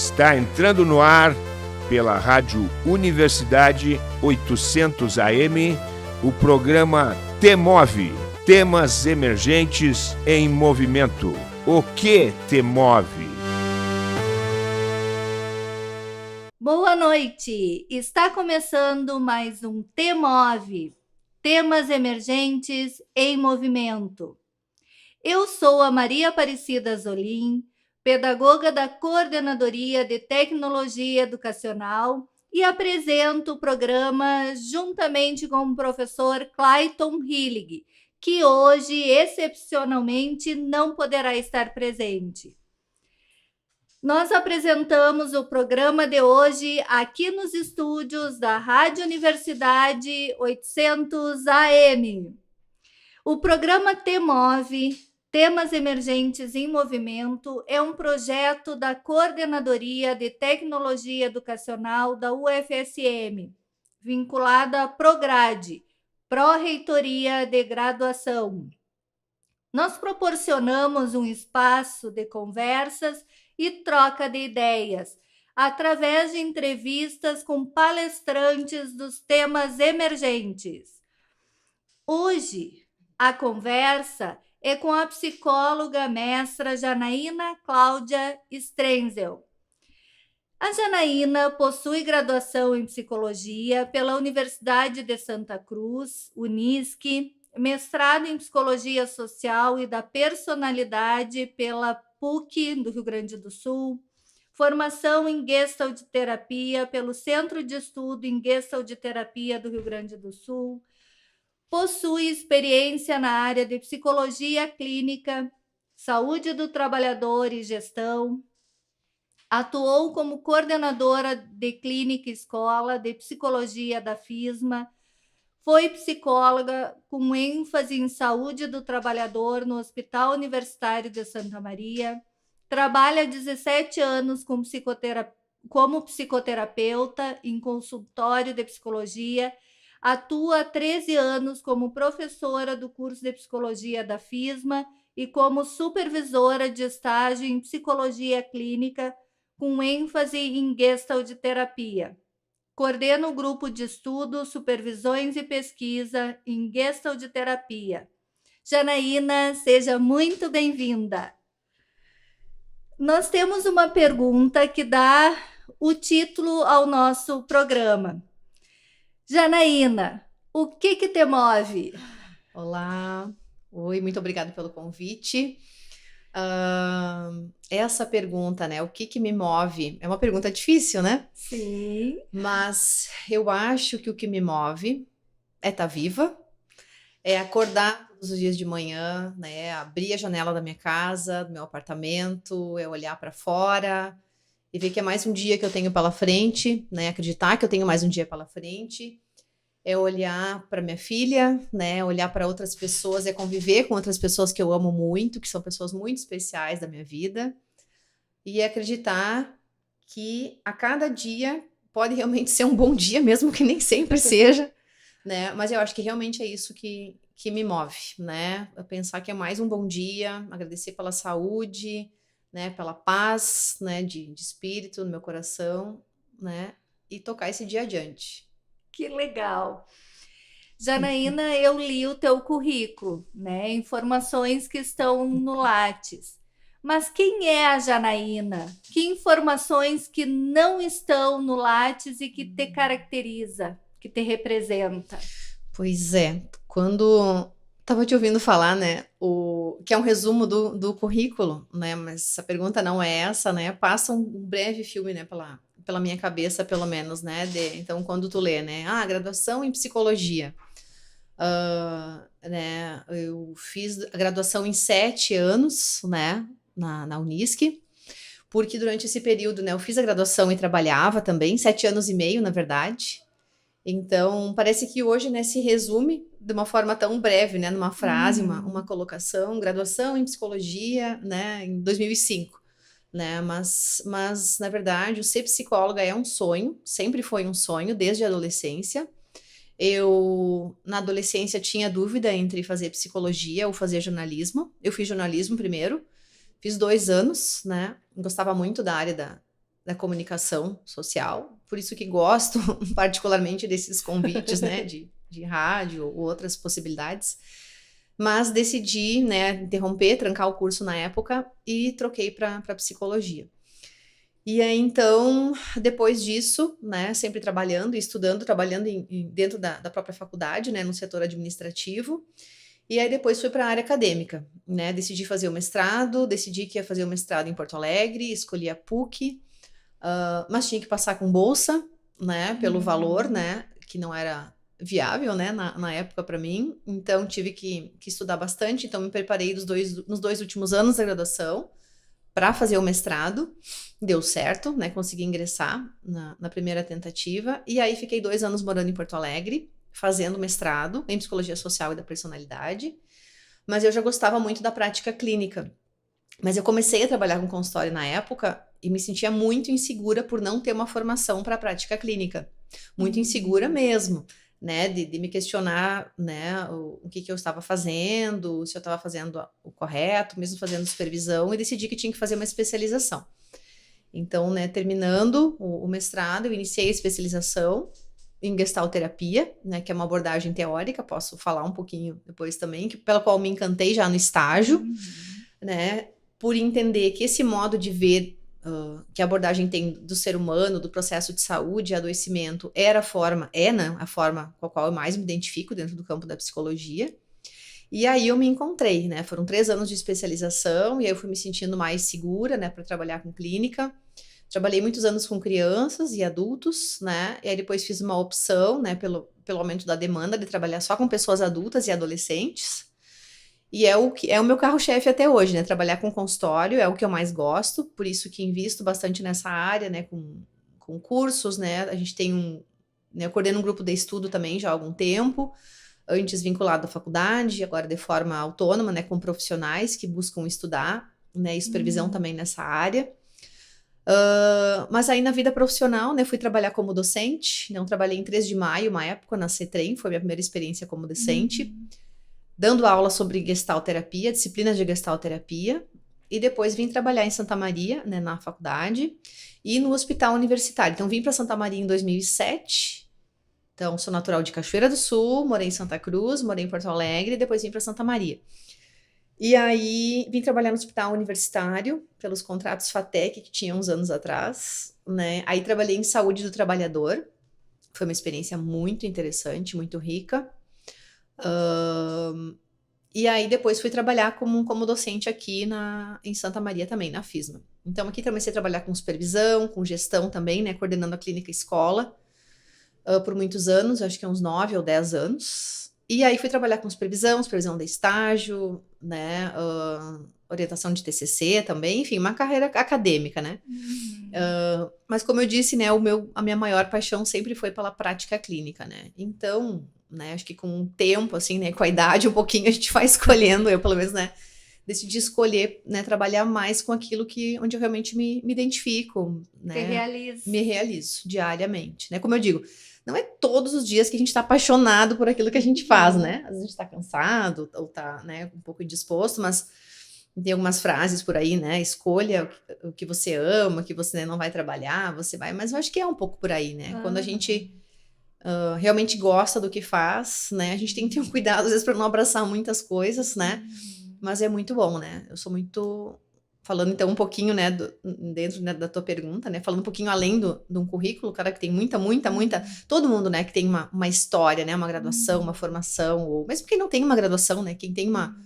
Está entrando no ar pela Rádio Universidade 800 AM o programa T-Move, Temas Emergentes em Movimento. O que te move? Boa noite! Está começando mais um T-Move, Temas Emergentes em Movimento. Eu sou a Maria Aparecida Zolim, pedagoga da Coordenadoria de Tecnologia Educacional e apresento o programa juntamente com o professor Clayton Hillig, que hoje, excepcionalmente, não poderá estar presente. Nós apresentamos o programa de hoje aqui nos estúdios da Rádio Universidade 800 AM. O programa T-Move, Temas Emergentes em Movimento, é um projeto da Coordenadoria de Tecnologia Educacional da UFSM, vinculada à Prograde, Pró-Reitoria de Graduação. Nós proporcionamos um espaço de conversas e troca de ideias, através de entrevistas com palestrantes dos temas emergentes. Hoje, a conversa é com a psicóloga mestra Janaína Cláudia Strenzel. A Janaína possui graduação em Psicologia pela Universidade de Santa Cruz, Unisc, mestrado em Psicologia Social e da Personalidade pela PUC do Rio Grande do Sul, formação em Gestalt Terapia pelo Centro de Estudo em Gestalt Terapia do Rio Grande do Sul, possui experiência na área de Psicologia Clínica, Saúde do Trabalhador e Gestão, atuou como coordenadora de Clínica Escola de Psicologia da FISMA, foi psicóloga com ênfase em saúde do trabalhador no Hospital Universitário de Santa Maria, trabalha há 17 anos como psicoterapeuta em consultório de psicologia, atua há 13 anos como professora do curso de psicologia da FISMA e como supervisora de estágio em psicologia clínica com ênfase em Gestalt terapia. Coordena o grupo de estudo, supervisões e pesquisa em Gestalt terapia. Janaína, seja muito bem-vinda. Nós temos uma pergunta que dá o título ao nosso programa. Janaína, o que te move? Olá, oi, muito obrigada pelo convite. Essa pergunta, né, o que me move, é uma pergunta difícil, né? Sim. Mas eu acho que o que me move é estar viva, é acordar todos os dias de manhã, né, abrir a janela da minha casa, do meu apartamento, é olhar para fora e ver que é mais um dia que eu tenho pela frente, né, acreditar que eu tenho mais um dia pela frente. É olhar para minha filha, né? Olhar para outras pessoas, é conviver com outras pessoas que eu amo muito, que são pessoas muito especiais da minha vida, e acreditar que a cada dia pode realmente ser um bom dia, mesmo que nem sempre seja, né? Mas eu acho que realmente é isso que me move, né? Eu pensar que é mais um bom dia, agradecer pela saúde, né? Pela paz, né? De espírito no meu coração, né? E tocar esse dia adiante. Que legal. Janaína, eu li o teu currículo, né? Informações que estão no Lattes. Mas quem é a Janaína? Que informações que não estão no Lattes e que te caracteriza, que te representa? Pois é, quando estava te ouvindo falar, né, que é um resumo do currículo, né, mas a pergunta não é essa, né, passa um breve filme, né, pela minha cabeça, pelo menos, né, então quando tu lê, né, graduação em psicologia, né, eu fiz a graduação em 7 anos, né, na Unisc, porque durante esse período, né, eu fiz a graduação e trabalhava também, 7 anos e meio, na verdade. Então, parece que hoje, né, se resume de uma forma tão breve, né, numa frase, uma colocação, graduação em psicologia, né, em 2005, né, mas, na verdade, o ser psicóloga é um sonho, sempre foi um sonho, desde a adolescência. Eu, na adolescência, tinha dúvida entre fazer psicologia ou fazer jornalismo. Eu fiz jornalismo primeiro, fiz 2 anos, né, gostava muito da área da comunicação social, por isso que gosto particularmente desses convites, né, de rádio ou outras possibilidades, mas decidi, né, interromper, trancar o curso na época e troquei para psicologia. E aí, então, depois disso, né, sempre trabalhando e estudando, trabalhando dentro da própria faculdade, né, no setor administrativo, e aí depois fui para a área acadêmica, né, decidi fazer o mestrado, decidi que ia fazer o mestrado em Porto Alegre, escolhi a PUC, mas tinha que passar com bolsa, né, pelo valor, né, que não era viável, né, na época para mim, então tive que estudar bastante, então me preparei nos 2 últimos anos da graduação, para fazer o mestrado, deu certo, né, consegui ingressar na primeira tentativa, e aí fiquei 2 anos morando em Porto Alegre, fazendo mestrado em Psicologia Social e da Personalidade, mas eu já gostava muito da prática clínica, mas eu comecei a trabalhar com consultório na época e me sentia muito insegura por não ter uma formação para a prática clínica, muito insegura mesmo, né, de me questionar, né, o que eu estava fazendo, se eu estava fazendo o correto, mesmo fazendo supervisão, e decidi que tinha que fazer uma especialização. Então, né, terminando o mestrado, eu iniciei a especialização em gestalterapia, né, que é uma abordagem teórica, posso falar um pouquinho depois também, pela qual me encantei já no estágio, né, por entender que esse modo de ver que a abordagem tem do ser humano, do processo de saúde e adoecimento, né, a forma com a qual eu mais me identifico dentro do campo da psicologia. E aí eu me encontrei, né? Foram 3 anos de especialização e aí eu fui me sentindo mais segura, né, para trabalhar com clínica. Trabalhei muitos anos com crianças e adultos, né? E aí depois fiz uma opção, né, pelo aumento da demanda de trabalhar só com pessoas adultas e adolescentes. E é o meu carro-chefe até hoje, né? Trabalhar com consultório é o que eu mais gosto, por isso que invisto bastante nessa área, né? Com cursos, né? A gente tem né, eu coordeno um grupo de estudo também já há algum tempo, antes vinculado à faculdade, agora de forma autônoma, né? Com profissionais que buscam estudar, né? E supervisão também nessa área. Mas aí na vida profissional, né? Fui trabalhar como docente, não trabalhei em 3 de maio, uma época, na CETREM, foi minha primeira experiência como docente. Dando aula sobre gestalterapia, disciplinas de gestalterapia, e depois vim trabalhar em Santa Maria, né, na faculdade, e no hospital universitário. Então, vim para Santa Maria em 2007, então sou natural de Cachoeira do Sul, morei em Santa Cruz, morei em Porto Alegre, e depois vim para Santa Maria. E aí, vim trabalhar no hospital universitário, pelos contratos FATEC que tinha uns anos atrás, né, aí trabalhei em saúde do trabalhador, foi uma experiência muito interessante, muito rica. E aí depois fui trabalhar como docente aqui em Santa Maria também, na FISMA. Então aqui comecei a trabalhar com supervisão, com gestão também, né, coordenando a clínica escola por muitos anos, acho que uns 9 ou 10 anos. E aí fui trabalhar com supervisão de estágio, né, orientação de TCC também, enfim, uma carreira acadêmica, né. Mas como eu disse, né, a minha maior paixão sempre foi pela prática clínica, né. Então, né, acho que com o tempo, assim, né, com a idade um pouquinho a gente vai escolhendo, eu pelo menos, né, decidi escolher, né, trabalhar mais com aquilo onde eu realmente me identifico, né, me realizo diariamente, né, como eu digo, não é todos os dias que a gente tá apaixonado por aquilo que a gente faz, né, às vezes a gente tá cansado ou tá, né, um pouco indisposto, mas tem algumas frases por aí, né, escolha o que você ama, que você, né, não vai trabalhar, você vai, mas eu acho que é um pouco por aí, né, quando a gente realmente gosta do que faz, né? A gente tem que ter um cuidado, às vezes, para não abraçar muitas coisas, né? Mas é muito bom, né? Eu sou muito... Falando, então, um pouquinho, né, dentro, né, da tua pergunta, né? Falando um pouquinho além de um currículo, cara, que tem muita... Todo mundo, né, que tem uma história, né? Uma graduação, uma formação, ou mesmo quem não tem uma graduação, né? Quem tem uma...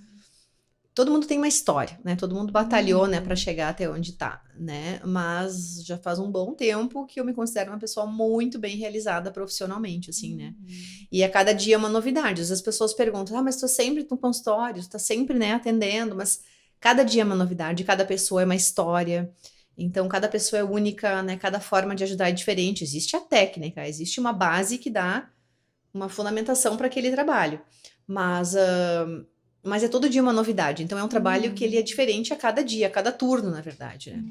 Todo mundo tem uma história, né? Todo mundo batalhou, né, para chegar até onde tá, né? Mas já faz um bom tempo que eu me considero uma pessoa muito bem realizada profissionalmente, assim, né? E a cada dia é uma novidade. Às vezes as pessoas perguntam, mas tu sempre no consultório, tu tá sempre, né, atendendo, mas cada dia é uma novidade, cada pessoa é uma história. Então, cada pessoa é única, né? Cada forma de ajudar é diferente. Existe a técnica, existe uma base que dá uma fundamentação para aquele trabalho. Mas é todo dia uma novidade. Então, é um trabalho que ele é diferente a cada dia, a cada turno, na verdade, né?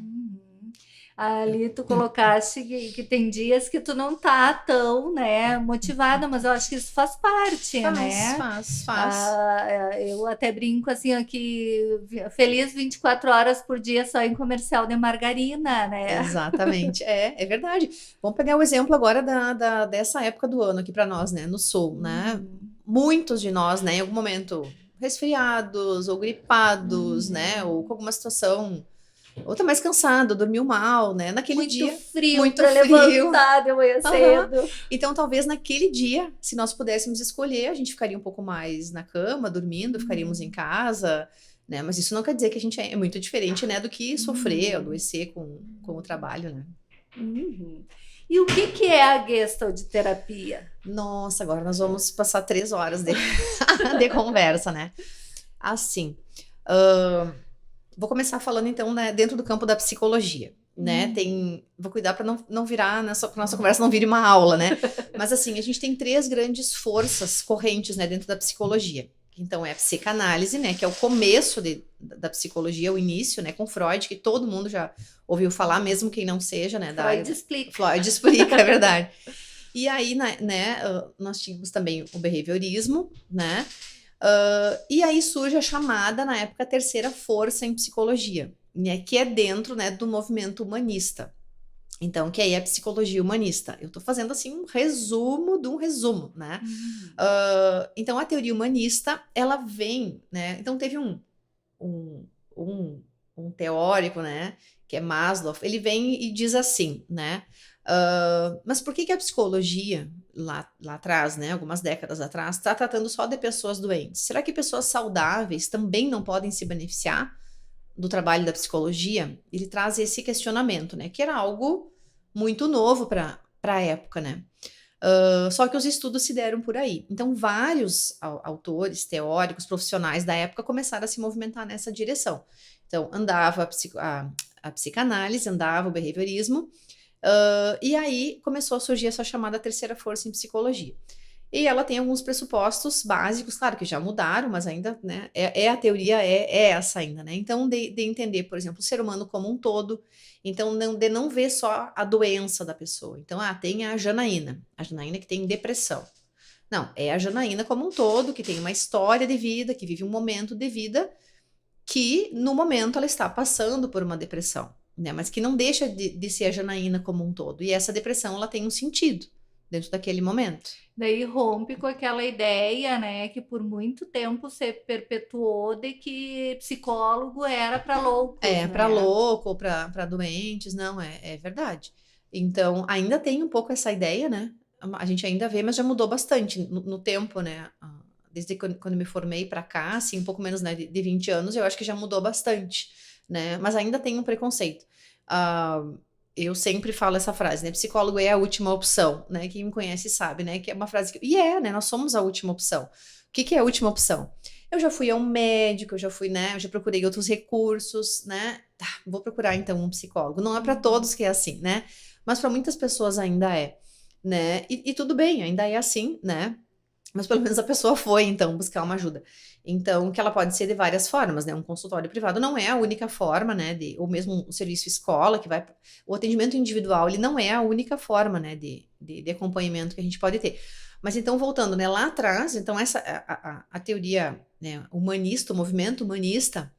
Ali tu colocaste que tem dias que tu não tá tão, né, motivada, mas eu acho que isso faz parte, né? Faz. Eu até brinco assim aqui, feliz 24 horas por dia só em comercial de margarina, né? Exatamente, é verdade. Vamos pegar o exemplo agora dessa época do ano aqui para nós, né, no sul, né? Muitos de nós, né, em algum momento resfriados ou gripados, né, ou com alguma situação, ou tá mais cansado, dormiu mal, né, naquele Muito dia. frio Muito para frio. levantar de manhã cedo. Então, talvez naquele dia, se nós pudéssemos escolher, a gente ficaria um pouco mais na cama, dormindo, ficaríamos em casa, né? Mas isso não quer dizer que a gente é muito diferente, né, do que sofrer, adoecer com o trabalho, né? E o que é a Gestalt terapia? Nossa, agora nós vamos passar 3 horas de, de conversa, né? Assim, vou começar falando então, né, dentro do campo da psicologia, né? Vou cuidar para não virar, pra nossa conversa não vire uma aula, né? Mas assim, a gente tem 3 grandes forças correntes, né, dentro da psicologia. Então, é a psicanálise, né, que é o começo da psicologia, o início, né, com Freud, que todo mundo já ouviu falar, mesmo quem não seja, né, Freud explica, é verdade. E aí, né, nós tínhamos também o behaviorismo, né, e aí surge a chamada, na época, terceira força em psicologia, né, que é dentro, né, do movimento humanista. Então, que aí é a psicologia humanista. Eu tô fazendo, assim, um resumo de um resumo, né? Então, a teoria humanista, ela vem, né? Então, teve um teórico, né? Que é Maslow. Ele vem e diz assim, né? Mas por que a psicologia, lá atrás, né? Algumas décadas atrás, está tratando só de pessoas doentes? Será que pessoas saudáveis também não podem se beneficiar do trabalho da psicologia? Ele traz esse questionamento, né? Que era algo muito novo para a época, né? Só que os estudos se deram por aí. Então, vários autores, teóricos, profissionais da época começaram a se movimentar nessa direção. Então, andava a psicanálise, andava o behaviorismo, e aí começou a surgir essa chamada terceira força em psicologia. E ela tem alguns pressupostos básicos, claro que já mudaram, mas ainda, né, a teoria é essa ainda, né? Então, de entender, por exemplo, o ser humano como um todo, então, de não ver só a doença da pessoa. Então, tem a Janaína que tem depressão. Não, é a Janaína como um todo, que tem uma história de vida, que vive um momento de vida, que no momento ela está passando por uma depressão, né? Mas que não deixa de ser a Janaína como um todo. E essa depressão, ela tem um sentido dentro daquele momento. Daí rompe com aquela ideia, né, que por muito tempo se perpetuou de que psicólogo era para loucos. Para louco ou para doentes, não, é verdade. Então, ainda tem um pouco essa ideia, né? A gente ainda vê, mas já mudou bastante no tempo, né? Desde quando eu me formei para cá, assim, um pouco menos, né, de 20 anos, eu acho que já mudou bastante, né? Mas ainda tem um preconceito. Eu sempre falo essa frase, né? Psicólogo é a última opção, né? Quem me conhece sabe, né? Que é uma frase que... né? Nós somos a última opção. O que é a última opção? Eu já fui a um médico, eu já fui, né? Eu já procurei outros recursos, né? Vou procurar, então, um psicólogo. Não é para todos que é assim, né? Mas para muitas pessoas ainda é, né? E tudo bem, ainda é assim, né? Mas pelo menos a pessoa foi, então, buscar uma ajuda. Então, que ela pode ser de várias formas, né? Um consultório privado não é a única forma, né? Ou mesmo o serviço escola, que vai... O atendimento individual, ele não é a única forma, né? De acompanhamento que a gente pode ter. Mas então, voltando, né? Lá atrás, então, a teoria, né, humanista, o movimento humanista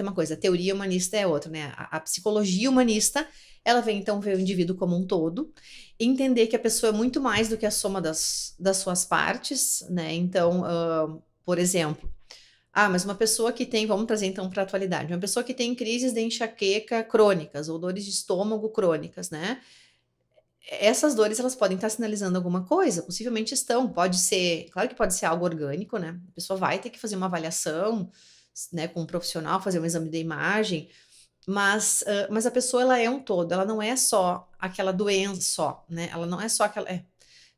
é uma coisa, a teoria humanista é outra, né? A psicologia humanista, ela vem, então, ver o indivíduo como um todo, entender que a pessoa é muito mais do que a soma das suas partes, né? Então, por exemplo, mas uma pessoa que tem, vamos trazer então para a atualidade, uma pessoa que tem crises de enxaqueca crônicas ou dores de estômago crônicas, né? Essas dores, elas podem estar sinalizando alguma coisa, possivelmente estão, pode ser, claro que pode ser algo orgânico, né? A pessoa vai ter que fazer uma avaliação, né, com um profissional, fazer um exame de imagem, mas a pessoa, ela é um todo, ela não é só aquela doença só, né? Ela não é só aquela...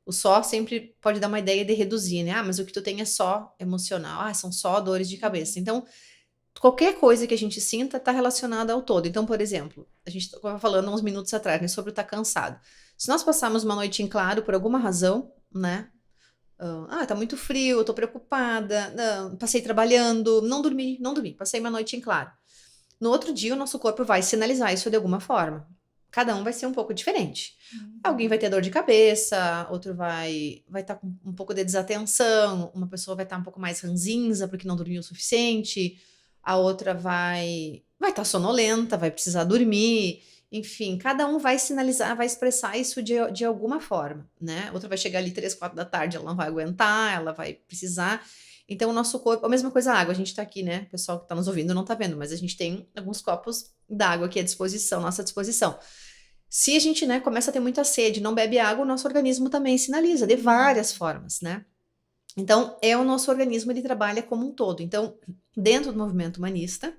O só sempre pode dar uma ideia de reduzir, né? Mas o que tu tem é só emocional, são só dores de cabeça. Então, qualquer coisa que a gente sinta está relacionada ao todo. Então, por exemplo, a gente estava falando uns minutos atrás, né, sobre o estar cansado. Se nós passarmos uma noite em claro por alguma razão, né? Tá muito frio, eu tô preocupada, passei trabalhando, não dormi, passei uma noite em claro. No outro dia, o nosso corpo vai sinalizar isso de alguma forma. Cada um vai ser um pouco diferente. Alguém vai ter dor de cabeça, outro vai estar com um pouco de desatenção, uma pessoa vai estar um pouco mais ranzinza porque não dormiu o suficiente, a outra vai estar sonolenta, vai precisar dormir. Enfim, cada um vai sinalizar, vai expressar isso de alguma forma, né? Outra vai chegar ali 3, 4 da tarde, ela não vai aguentar, ela vai precisar. Então, o nosso corpo, a mesma coisa a água, a gente tá aqui, né? O pessoal que tá nos ouvindo não tá vendo, mas a gente tem alguns copos d'água aqui à disposição, nossa disposição. Se a gente, né, começa a ter muita sede, não bebe água, o nosso organismo também sinaliza de várias formas, né? Então, o nosso organismo, ele trabalha como um todo. Então, dentro do movimento humanista,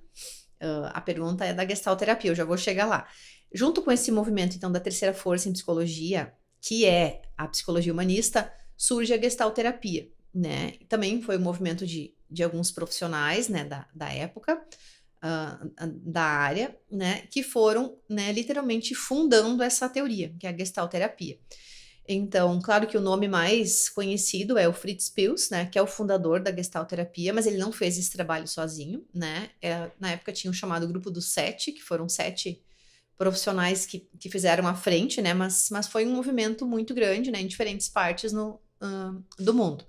a pergunta é da gestalterapia, eu já vou chegar lá. Junto com esse movimento, então, da terceira força em psicologia, que é a psicologia humanista, surge a gestalterapia, né? Também foi um movimento de alguns profissionais, né, da época, da área, né, que foram, né, literalmente fundando essa teoria, que é a gestalterapia. Então, claro que o nome mais conhecido é o Fritz Perls, né, que é o fundador da gestalterapia, mas ele não fez esse trabalho sozinho, né? Na época tinha o chamado Grupo dos Sete, que foram 7 profissionais que fizeram a frente, né, mas foi um movimento muito grande, né, em diferentes partes do mundo.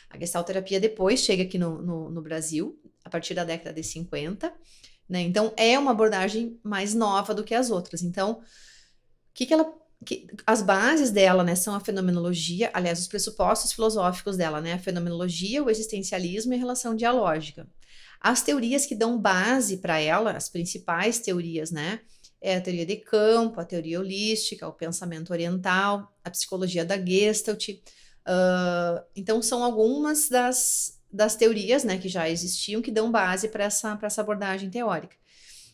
A gestalterapia depois chega aqui no Brasil, a partir da década de 50, né? Então, é uma abordagem mais nova do que as outras. Então, as bases dela, né, são a fenomenologia, aliás, os pressupostos filosóficos dela, né, a fenomenologia, o existencialismo e a relação dialógica. As teorias que dão base para ela, as principais teorias, né, é a teoria de campo, a teoria holística, o pensamento oriental, a psicologia da Gestalt. Então, são algumas das teorias, né, que já existiam, que dão base para essa abordagem teórica.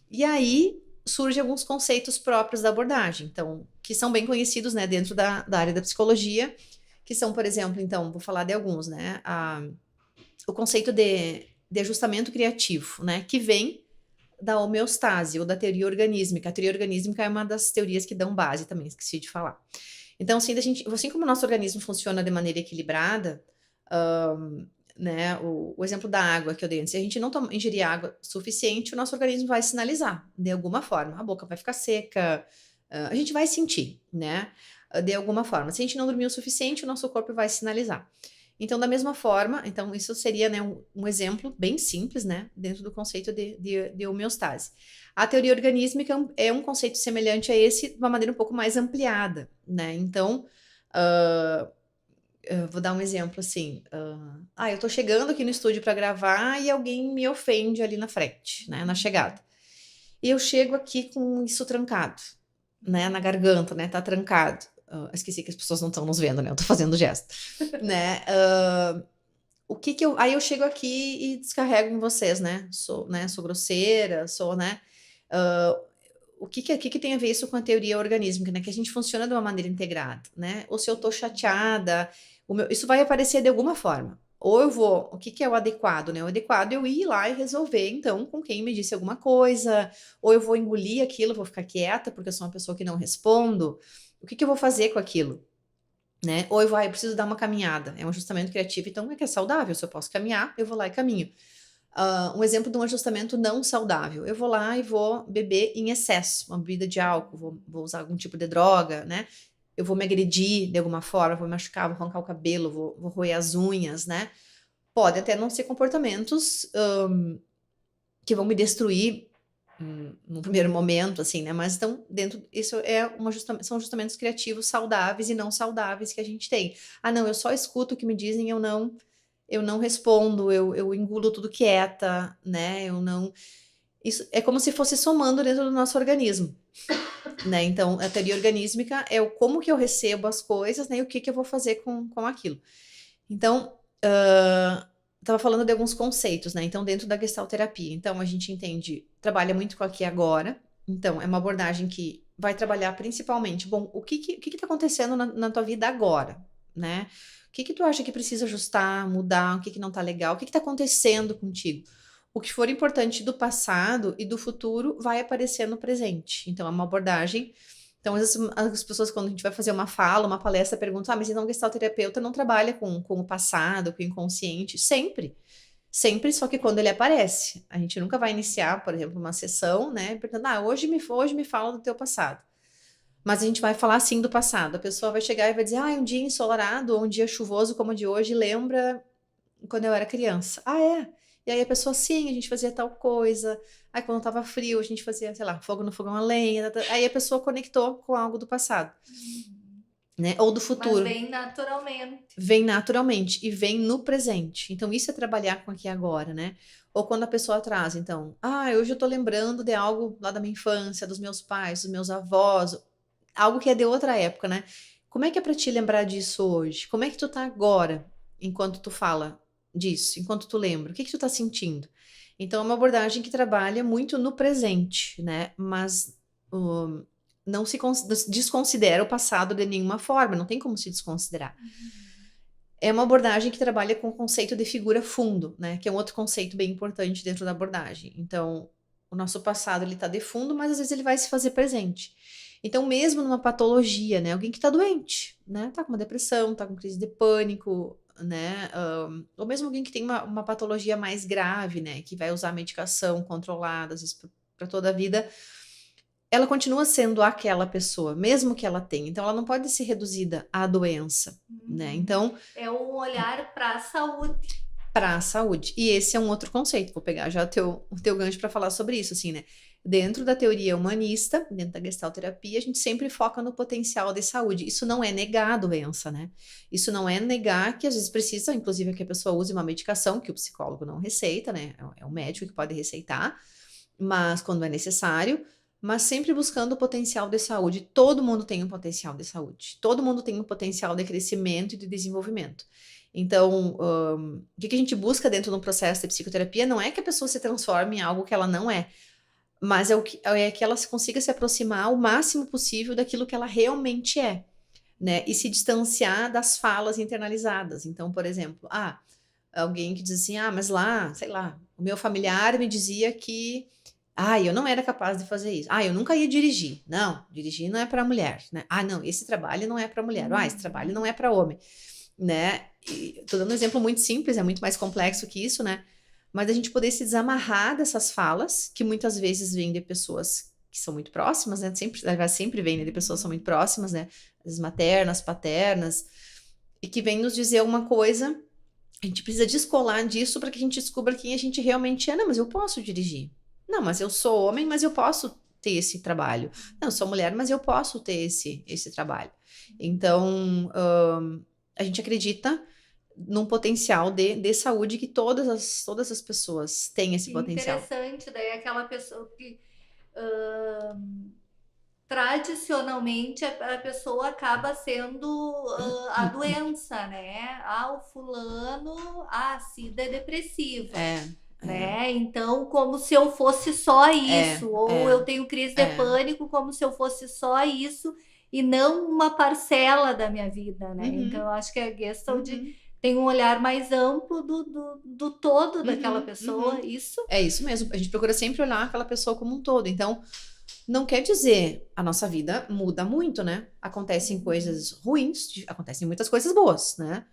E aí surgem alguns conceitos próprios da abordagem, então, que são bem conhecidos, né, dentro da área da psicologia, que são, por exemplo, então, vou falar de alguns, né, o conceito de ajustamento criativo, né, que vem da homeostase ou da teoria organísmica. A teoria organísmica é uma das teorias que dão base também, esqueci de falar. Então, assim como o nosso organismo funciona de maneira equilibrada, né, o exemplo da água que eu dei antes, se a gente não ingerir água suficiente, o nosso organismo vai sinalizar de alguma forma. A boca vai ficar seca, a gente vai sentir, né, de alguma forma. Se a gente não dormir o suficiente, o nosso corpo vai sinalizar. Então, da mesma forma, então isso seria, né, um exemplo bem simples, né, dentro do conceito de homeostase. A teoria organísmica é um conceito semelhante a esse, de uma maneira um pouco mais ampliada, né? Então, eu vou dar um exemplo assim. Eu tô chegando aqui no estúdio para gravar e alguém me ofende ali na frente, né, na chegada. E eu chego aqui com isso trancado, né, na garganta, né, tá trancado. Esqueci que as pessoas não estão nos vendo, né? Eu tô fazendo gesto, né? Aí eu chego aqui e descarrego em vocês, né? Sou grosseira, né? O que tem a ver isso com a teoria organísmica, né? Que a gente funciona de uma maneira integrada, né? Ou se eu tô chateada, isso vai aparecer de alguma forma. Ou eu vou, o que é o adequado, né? O adequado é eu ir lá e resolver, então, com quem me disse alguma coisa, ou eu vou engolir aquilo, vou ficar quieta, porque eu sou uma pessoa que não respondo. O que eu vou fazer com aquilo, né? Ou eu preciso dar uma caminhada, é um ajustamento criativo, então é que é saudável, se eu posso caminhar, eu vou lá e caminho. Um exemplo de um ajustamento não saudável, eu vou lá e vou beber em excesso, uma bebida de álcool, vou usar algum tipo de droga, né? Eu vou me agredir de alguma forma, vou me machucar, vou arrancar o cabelo, vou roer as unhas, né? Pode até não ser comportamentos que vão me destruir no primeiro momento, assim, né? Mas então, isso são ajustamentos criativos saudáveis e não saudáveis que a gente tem. Não, eu só escuto o que me dizem, eu não respondo, eu engulo tudo quieta, né? Isso é como se fosse somando dentro do nosso organismo, né? Então, a teoria organísmica é como que eu recebo as coisas, né? E o que eu vou fazer com aquilo. Então, estava falando de alguns conceitos, né? Então, dentro da gestalterapia, então a gente trabalha muito com aqui e agora. Então, é uma abordagem que vai trabalhar principalmente, bom, o que está acontecendo na tua vida agora, né? O que tu acha que precisa ajustar, mudar, o que não está legal, o que está acontecendo contigo? O que for importante do passado e do futuro vai aparecer no presente. Então, é uma abordagem. Então, as pessoas, quando a gente vai fazer uma fala, uma palestra, perguntam, mas então o gestalterapeuta não trabalha com o passado, com o inconsciente? Sempre. Sempre, só que quando ele aparece. A gente nunca vai iniciar, por exemplo, uma sessão, né? Perguntando, hoje me fala do teu passado. Mas a gente vai falar sim do passado. A pessoa vai chegar e vai dizer, um dia ensolarado ou um dia chuvoso como o de hoje lembra quando eu era criança. Ah, é? E aí a pessoa, sim, a gente fazia tal coisa. Aí quando tava frio, a gente fazia, sei lá, fogo no fogão a lenha. Aí a pessoa conectou com algo do passado, né? Ou do futuro. Mas vem naturalmente. Vem naturalmente e vem no presente. Então isso é trabalhar com aqui e agora, né? Ou quando a pessoa traz, então, hoje eu tô lembrando de algo lá da minha infância, dos meus pais, dos meus avós, algo que é de outra época, né? Como é que é pra ti lembrar disso hoje? Como é que tu tá agora, enquanto tu fala disso, enquanto tu lembra? O que que tu tá sentindo? Então é uma abordagem que trabalha muito no presente, né? Mas não se desconsidera o passado de nenhuma forma, não tem como se desconsiderar. É uma abordagem que trabalha com o conceito de figura fundo, né? Que é um outro conceito bem importante dentro da abordagem. Então, o nosso passado, ele tá de fundo, mas às vezes ele vai se fazer presente. Então, mesmo numa patologia, né? Alguém que tá doente, né? Tá com uma depressão, tá com crise de pânico, né? Ou mesmo alguém que tem uma patologia mais grave, né? Que vai usar medicação controlada, às vezes, para toda a vida. Ela continua sendo aquela pessoa, mesmo que ela tenha. Então, ela não pode ser reduzida à doença, né? Então... É um olhar para a saúde. Para a saúde. E esse é um outro conceito. Vou pegar já o teu gancho para falar sobre isso, assim, né? Dentro da teoria humanista, dentro da gestalterapia, a gente sempre foca no potencial de saúde. Isso não é negar a doença, né? Isso não é negar que às vezes precisa, inclusive, que a pessoa use uma medicação que o psicólogo não receita, né? É o médico que pode receitar, mas quando é necessário, mas sempre buscando o potencial de saúde. Todo mundo tem um potencial de saúde. Todo mundo tem um potencial de crescimento e de desenvolvimento. Então, o que a gente busca dentro do processo de psicoterapia não é que a pessoa se transforme em algo que ela não é, mas é que ela consiga se aproximar o máximo possível daquilo que ela realmente é, né? E se distanciar das falas internalizadas. Então, por exemplo, alguém que diz assim, mas lá, sei lá, o meu familiar me dizia que eu não era capaz de fazer isso. Eu nunca ia dirigir. Não, dirigir não é para mulher, né? Não, esse trabalho não é para mulher. Esse trabalho não é para homem, né? E tô dando um exemplo muito simples, é muito mais complexo que isso, né? Mas a gente poder se desamarrar dessas falas, que muitas vezes vêm de pessoas que são muito próximas, né? Sempre vem, né, de pessoas que são muito próximas, né? As maternas, paternas, e que vem nos dizer uma coisa, a gente precisa descolar disso para que a gente descubra quem a gente realmente é. Não, mas eu posso dirigir. Não, mas eu sou homem, mas eu posso ter esse trabalho. Não, eu sou mulher, mas eu posso ter esse trabalho. Então, a gente acredita num potencial de saúde que todas as pessoas têm esse potencial. Interessante, daí aquela pessoa que tradicionalmente a pessoa acaba sendo a doença, né? O fulano, a Cida é depressiva. Né? Então, como se eu fosse só isso, ou eu tenho crise de pânico, como se eu fosse só isso e não uma parcela da minha vida, né? Então, eu acho que a Gestalt tem um olhar mais amplo do todo daquela pessoa, isso? É isso mesmo, a gente procura sempre olhar aquela pessoa como um todo, então não quer dizer, a nossa vida muda muito, né? Acontecem coisas ruins, acontecem muitas coisas boas, né?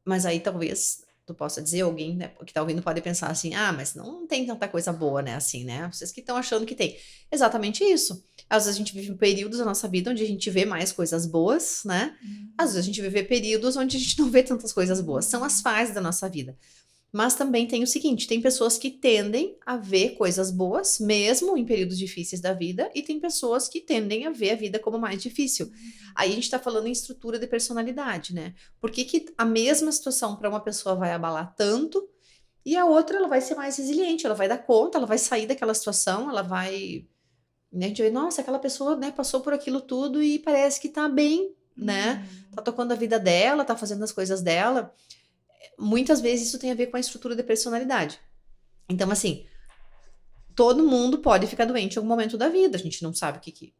Mas aí talvez tu possa dizer, alguém, né, que tá ouvindo pode pensar assim, mas não tem tanta coisa boa, né, assim, né, vocês que estão achando que tem. Exatamente isso. Às vezes a gente vive períodos da nossa vida onde a gente vê mais coisas boas, né, às vezes a gente vive períodos onde a gente não vê tantas coisas boas, são as fases da nossa vida. Mas também tem o seguinte, tem pessoas que tendem a ver coisas boas, mesmo em períodos difíceis da vida, e tem pessoas que tendem a ver a vida como mais difícil. Aí a gente tá falando em estrutura de personalidade, né? Por que a mesma situação para uma pessoa vai abalar tanto, e a outra ela vai ser mais resiliente, ela vai dar conta, ela vai sair daquela situação, ela vai... Né, a gente vê, nossa, aquela pessoa, né, passou por aquilo tudo e parece que tá bem, né? Tá tocando a vida dela, tá fazendo as coisas dela. Muitas vezes isso tem a ver com a estrutura de personalidade. Então, assim, todo mundo pode ficar doente em algum momento da vida. A gente não sabe o que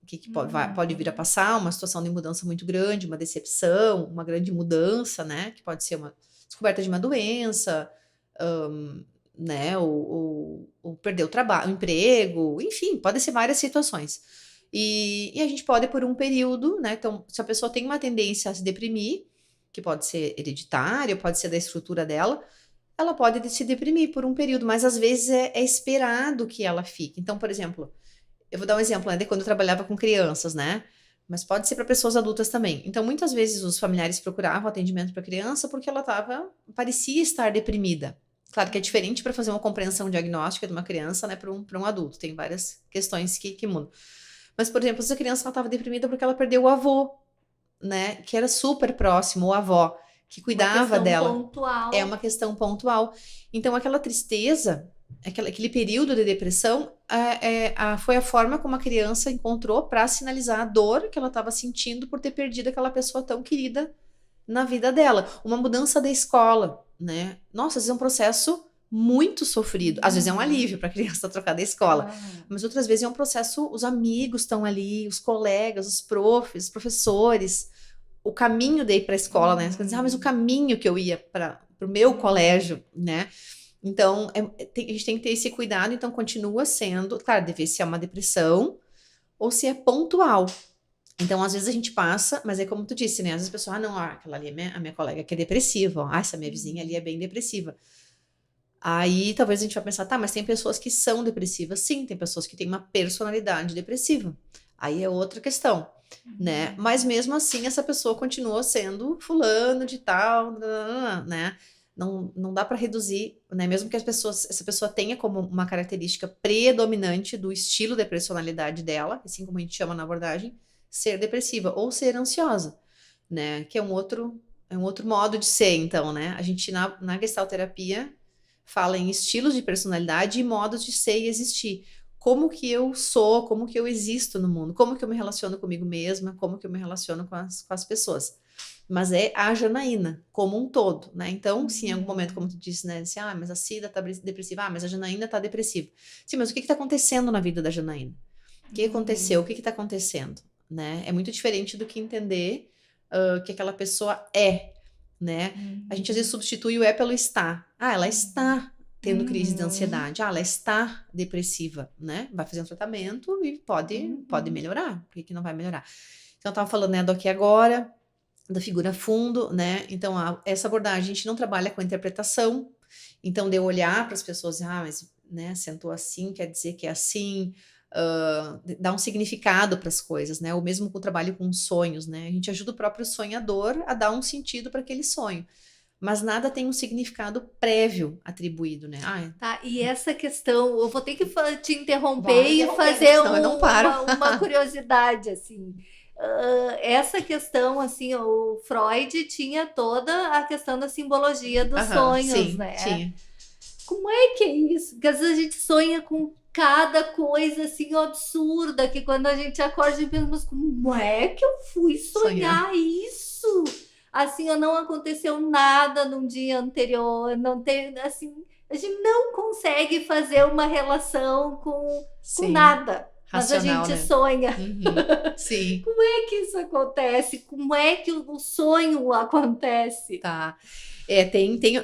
pode vir a passar, uma situação de mudança muito grande, uma decepção, uma grande mudança, né? Que pode ser uma descoberta de uma doença, né? Ou perder o trabalho, o emprego, enfim, pode ser várias situações. E a gente pode, por um período, né? Então, se a pessoa tem uma tendência a se deprimir, que pode ser hereditária, pode ser da estrutura dela, ela pode se deprimir por um período, mas às vezes é esperado que ela fique. Então, por exemplo, eu vou dar um exemplo, né, de quando eu trabalhava com crianças, né? Mas pode ser para pessoas adultas também. Então, muitas vezes os familiares procuravam atendimento para criança porque ela parecia estar deprimida. Claro que é diferente para fazer uma compreensão diagnóstica de uma criança, né, para um adulto. Tem várias questões que mudam. Mas, por exemplo, se a criança estava deprimida porque ela perdeu o avô, né, que era super próximo, ou a avó, que cuidava dela. Pontual. É uma questão pontual. Então, aquela tristeza, aquele período de depressão, foi a forma como a criança encontrou para sinalizar a dor que ela estava sentindo por ter perdido aquela pessoa tão querida na vida dela. Uma mudança da escola, né? Nossa, às vezes é um processo muito sofrido. Às vezes é um alívio para a criança trocar da escola. Mas outras vezes é um processo, os amigos estão ali, os colegas, os professores, o caminho de ir para a escola, né? Você diz, mas o caminho que eu ia para o meu colégio, né? Então, a gente tem que ter esse cuidado. Então, continua sendo, claro, deve ser uma depressão ou se é pontual. Então, às vezes a gente passa, mas é como tu disse, né? Às vezes a pessoa, não, aquela ali é a minha colega que é depressiva, ó. Essa minha vizinha ali é bem depressiva. Aí, talvez a gente vai pensar, tá, mas tem pessoas que são depressivas, sim, tem pessoas que têm uma personalidade depressiva. Aí é outra questão, né? Mas mesmo assim, essa pessoa continua sendo fulano de tal, né? Não dá para reduzir, né? Mesmo que essa pessoa tenha como uma característica predominante do estilo de personalidade dela, assim como a gente chama na abordagem, ser depressiva ou ser ansiosa, né? Que é um outro modo de ser, então, né? A gente na gestalterapia fala em estilos de personalidade e modos de ser e existir. Como que eu sou, como que eu existo no mundo, como que eu me relaciono comigo mesma, como que eu me relaciono com as pessoas. Mas é a Janaína, como um todo, né? Então, se em algum momento, como tu disse, né? Disse, mas a Cida tá depressiva, mas a Janaína tá depressiva. Sim, mas o que tá acontecendo na vida da Janaína? O que aconteceu? O que tá acontecendo? Né? É muito diferente do que entender que aquela pessoa é, né? A gente às vezes substitui o é pelo está. Ela está tendo crise de ansiedade. Ela está depressiva, né? Vai fazer um tratamento e pode melhorar. Por que não vai melhorar? Então, eu tava falando, né, do aqui e agora, da figura fundo, né? Então, essa abordagem, a gente não trabalha com interpretação. Então, de eu olhar para as pessoas, mas, né, sentou assim, quer dizer que é assim, dar um significado para as coisas, né? Ou mesmo com o trabalho com sonhos, né? A gente ajuda o próprio sonhador a dar um sentido para aquele sonho. Mas nada tem um significado prévio atribuído, né? Tá, e essa questão, eu vou ter que te interromper e fazer uma curiosidade, assim. Essa questão, assim, o Freud tinha toda a questão da simbologia dos sonhos, sim, né? Tinha. Como é que é isso? Porque às vezes a gente sonha com cada coisa, assim, absurda, que quando a gente acorda, a gente pensa, mas como é que eu fui sonhar isso? Assim, não aconteceu nada num dia anterior, não tem, assim, a gente não consegue fazer uma relação com nada. Racional, mas a gente, né, sonha. Sim. Como é que isso acontece? Como é que o sonho acontece? Tá.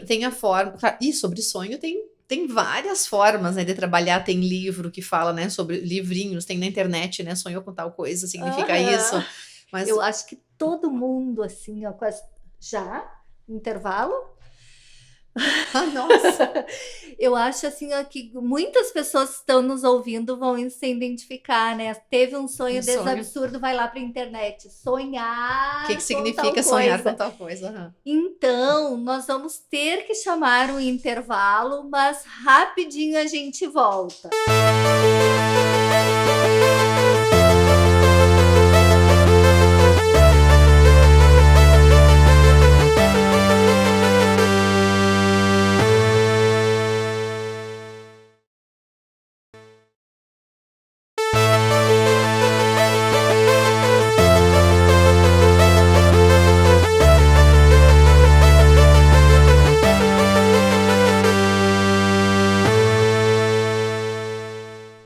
Tem a forma. E sobre sonho tem várias formas, né, de trabalhar. Tem livro que fala, né, sobre livrinhos, tem na internet, né, sonhou com tal coisa, significa isso. Mas eu acho que todo mundo, assim, ó, quase já, intervalo. Nossa! Eu acho, assim, ó, que muitas pessoas que estão nos ouvindo vão se identificar, né? Teve um sonho absurdo, vai lá para a internet. Sonhar. O que significa sonhar com tal coisa? Então, nós vamos ter que chamar um intervalo, mas rapidinho a gente volta.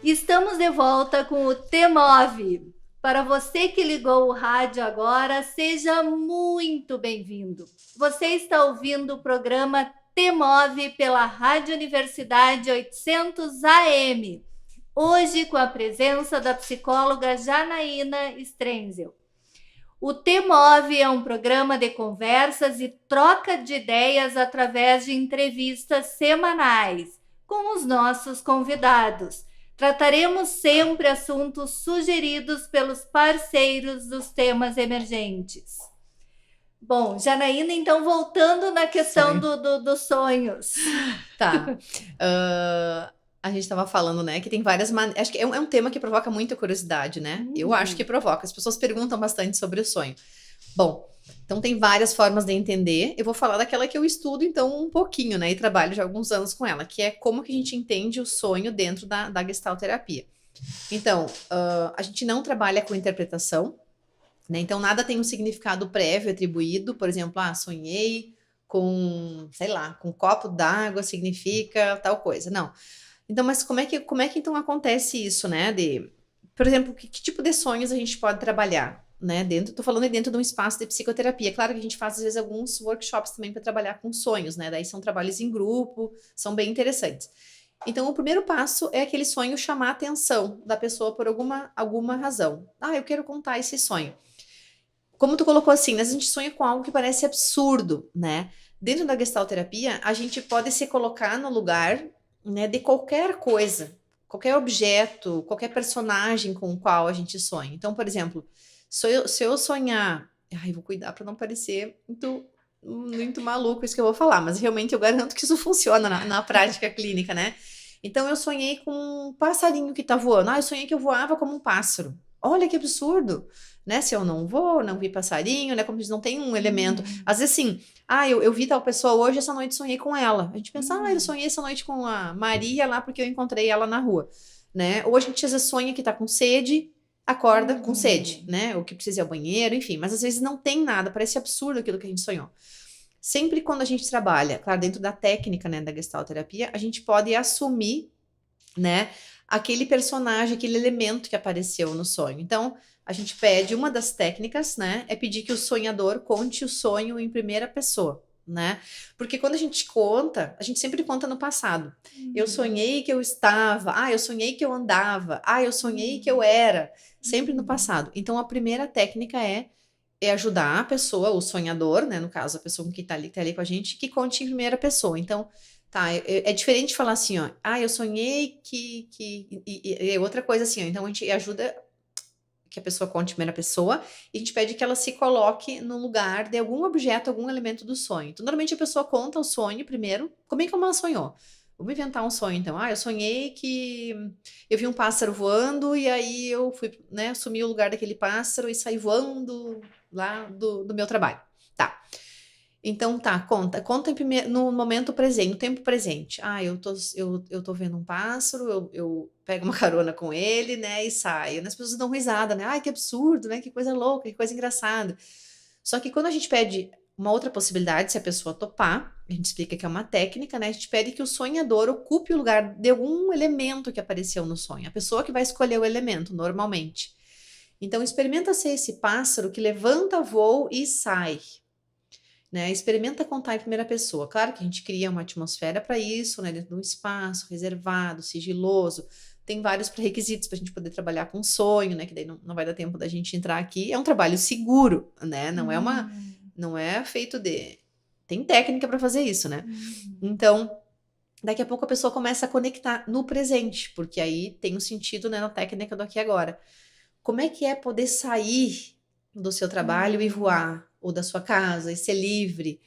Estamos de volta com o T-Move. Para você que ligou o rádio agora, seja muito bem-vindo. Você está ouvindo o programa T-Move pela Rádio Universidade 800 AM. Hoje com a presença da psicóloga Janaína Strenzel. O T-Move é um programa de conversas e troca de ideias através de entrevistas semanais com os nossos convidados. Trataremos sempre assuntos sugeridos pelos parceiros dos temas emergentes. Bom, Janaína, então voltando na questão dos sonhos. Tá. A gente estava falando, né, que tem várias maneiras. Acho que é um tema que provoca muita curiosidade, né? Eu acho que provoca. As pessoas perguntam bastante sobre o sonho. Bom, então tem várias formas de entender. Eu vou falar daquela que eu estudo, então, um pouquinho, né? E trabalho já há alguns anos com ela, que é como que a gente entende o sonho dentro da gestalterapia. Então, a gente não trabalha com interpretação, né? Então, nada tem um significado prévio atribuído. Por exemplo, sonhei com, sei lá, com um copo d'água significa tal coisa. Não. Então, mas como é que então acontece isso, né? Por exemplo, que tipo de sonhos a gente pode trabalhar, né? Tô falando dentro de um espaço de psicoterapia. Claro que a gente faz, às vezes, alguns workshops também para trabalhar com sonhos, né? Daí são trabalhos em grupo, são bem interessantes. Então, o primeiro passo é aquele sonho chamar a atenção da pessoa por alguma razão. Eu quero contar esse sonho. Como tu colocou assim, né? A gente sonha com algo que parece absurdo, né? Dentro da gestalterapia, a gente pode se colocar no lugar, né, de qualquer coisa, qualquer objeto, qualquer personagem com o qual a gente sonha. Então, por exemplo, se eu sonhar... vou cuidar para não parecer muito maluco isso que eu vou falar, mas realmente eu garanto que isso funciona na prática clínica, né? Então, eu sonhei com um passarinho que tá voando. Eu sonhei que eu voava como um pássaro. Olha que absurdo, né? Se eu não vi passarinho, né? Como diz, não tem um elemento. Às vezes, assim, eu vi tal pessoa hoje, essa noite sonhei com ela. A gente pensa, eu sonhei essa noite com a Maria lá porque eu encontrei ela na rua, né? Ou a gente às vezes sonha que tá com sede, acorda com sede, né? Ou que precisa ir ao banheiro, enfim. Mas às vezes não tem nada, parece absurdo aquilo que a gente sonhou. Sempre quando a gente trabalha, claro, dentro da técnica, né, da gestalterapia, a gente pode assumir, né, aquele personagem, aquele elemento que apareceu no sonho. Então, a gente pede, uma das técnicas, né, é pedir que o sonhador conte o sonho em primeira pessoa, né? Porque quando a gente sempre conta no passado. Eu sonhei que eu estava, eu sonhei que eu andava, eu sonhei que eu era, sempre no passado. Então, a primeira técnica é ajudar a pessoa, o sonhador, né, no caso, a pessoa que tá ali com a gente, que conte em primeira pessoa. Então, é diferente de falar assim, eu sonhei que é outra coisa assim, então a gente ajuda que a pessoa conte em primeira pessoa e a gente pede que ela se coloque no lugar de algum objeto, algum elemento do sonho. Então, normalmente a pessoa conta o sonho primeiro, como ela sonhou. Vamos inventar um sonho, então. Eu sonhei que eu vi um pássaro voando e aí eu fui, né, assumi o lugar daquele pássaro e saí voando lá do meu trabalho. Tá. Então, conta no momento presente, no tempo presente. Eu tô vendo um pássaro, eu pego uma carona com ele, né, e saio. As pessoas dão risada, né? Que absurdo, né? Que coisa louca, que coisa engraçada. Só que quando a gente pede uma outra possibilidade, se a pessoa topar, a gente explica que é uma técnica, né? A gente pede que o sonhador ocupe o lugar de algum elemento que apareceu no sonho. A pessoa que vai escolher o elemento, normalmente. Então, experimenta ser esse pássaro que levanta voo e sai. Né? Experimenta contar em primeira pessoa. Claro que a gente cria uma atmosfera para isso, né? Dentro de um espaço reservado, sigiloso. Tem vários pré-requisitos para a gente poder trabalhar com sonho, né? Que daí não vai dar tempo da gente entrar aqui. É um trabalho seguro, né? Não é feito de... Tem técnica para fazer isso, né? Então, daqui a pouco a pessoa começa a conectar no presente, porque aí tem um sentido, né, na técnica do aqui e agora. Como é que é poder sair do seu trabalho e voar? Ou da sua casa, e ser livre.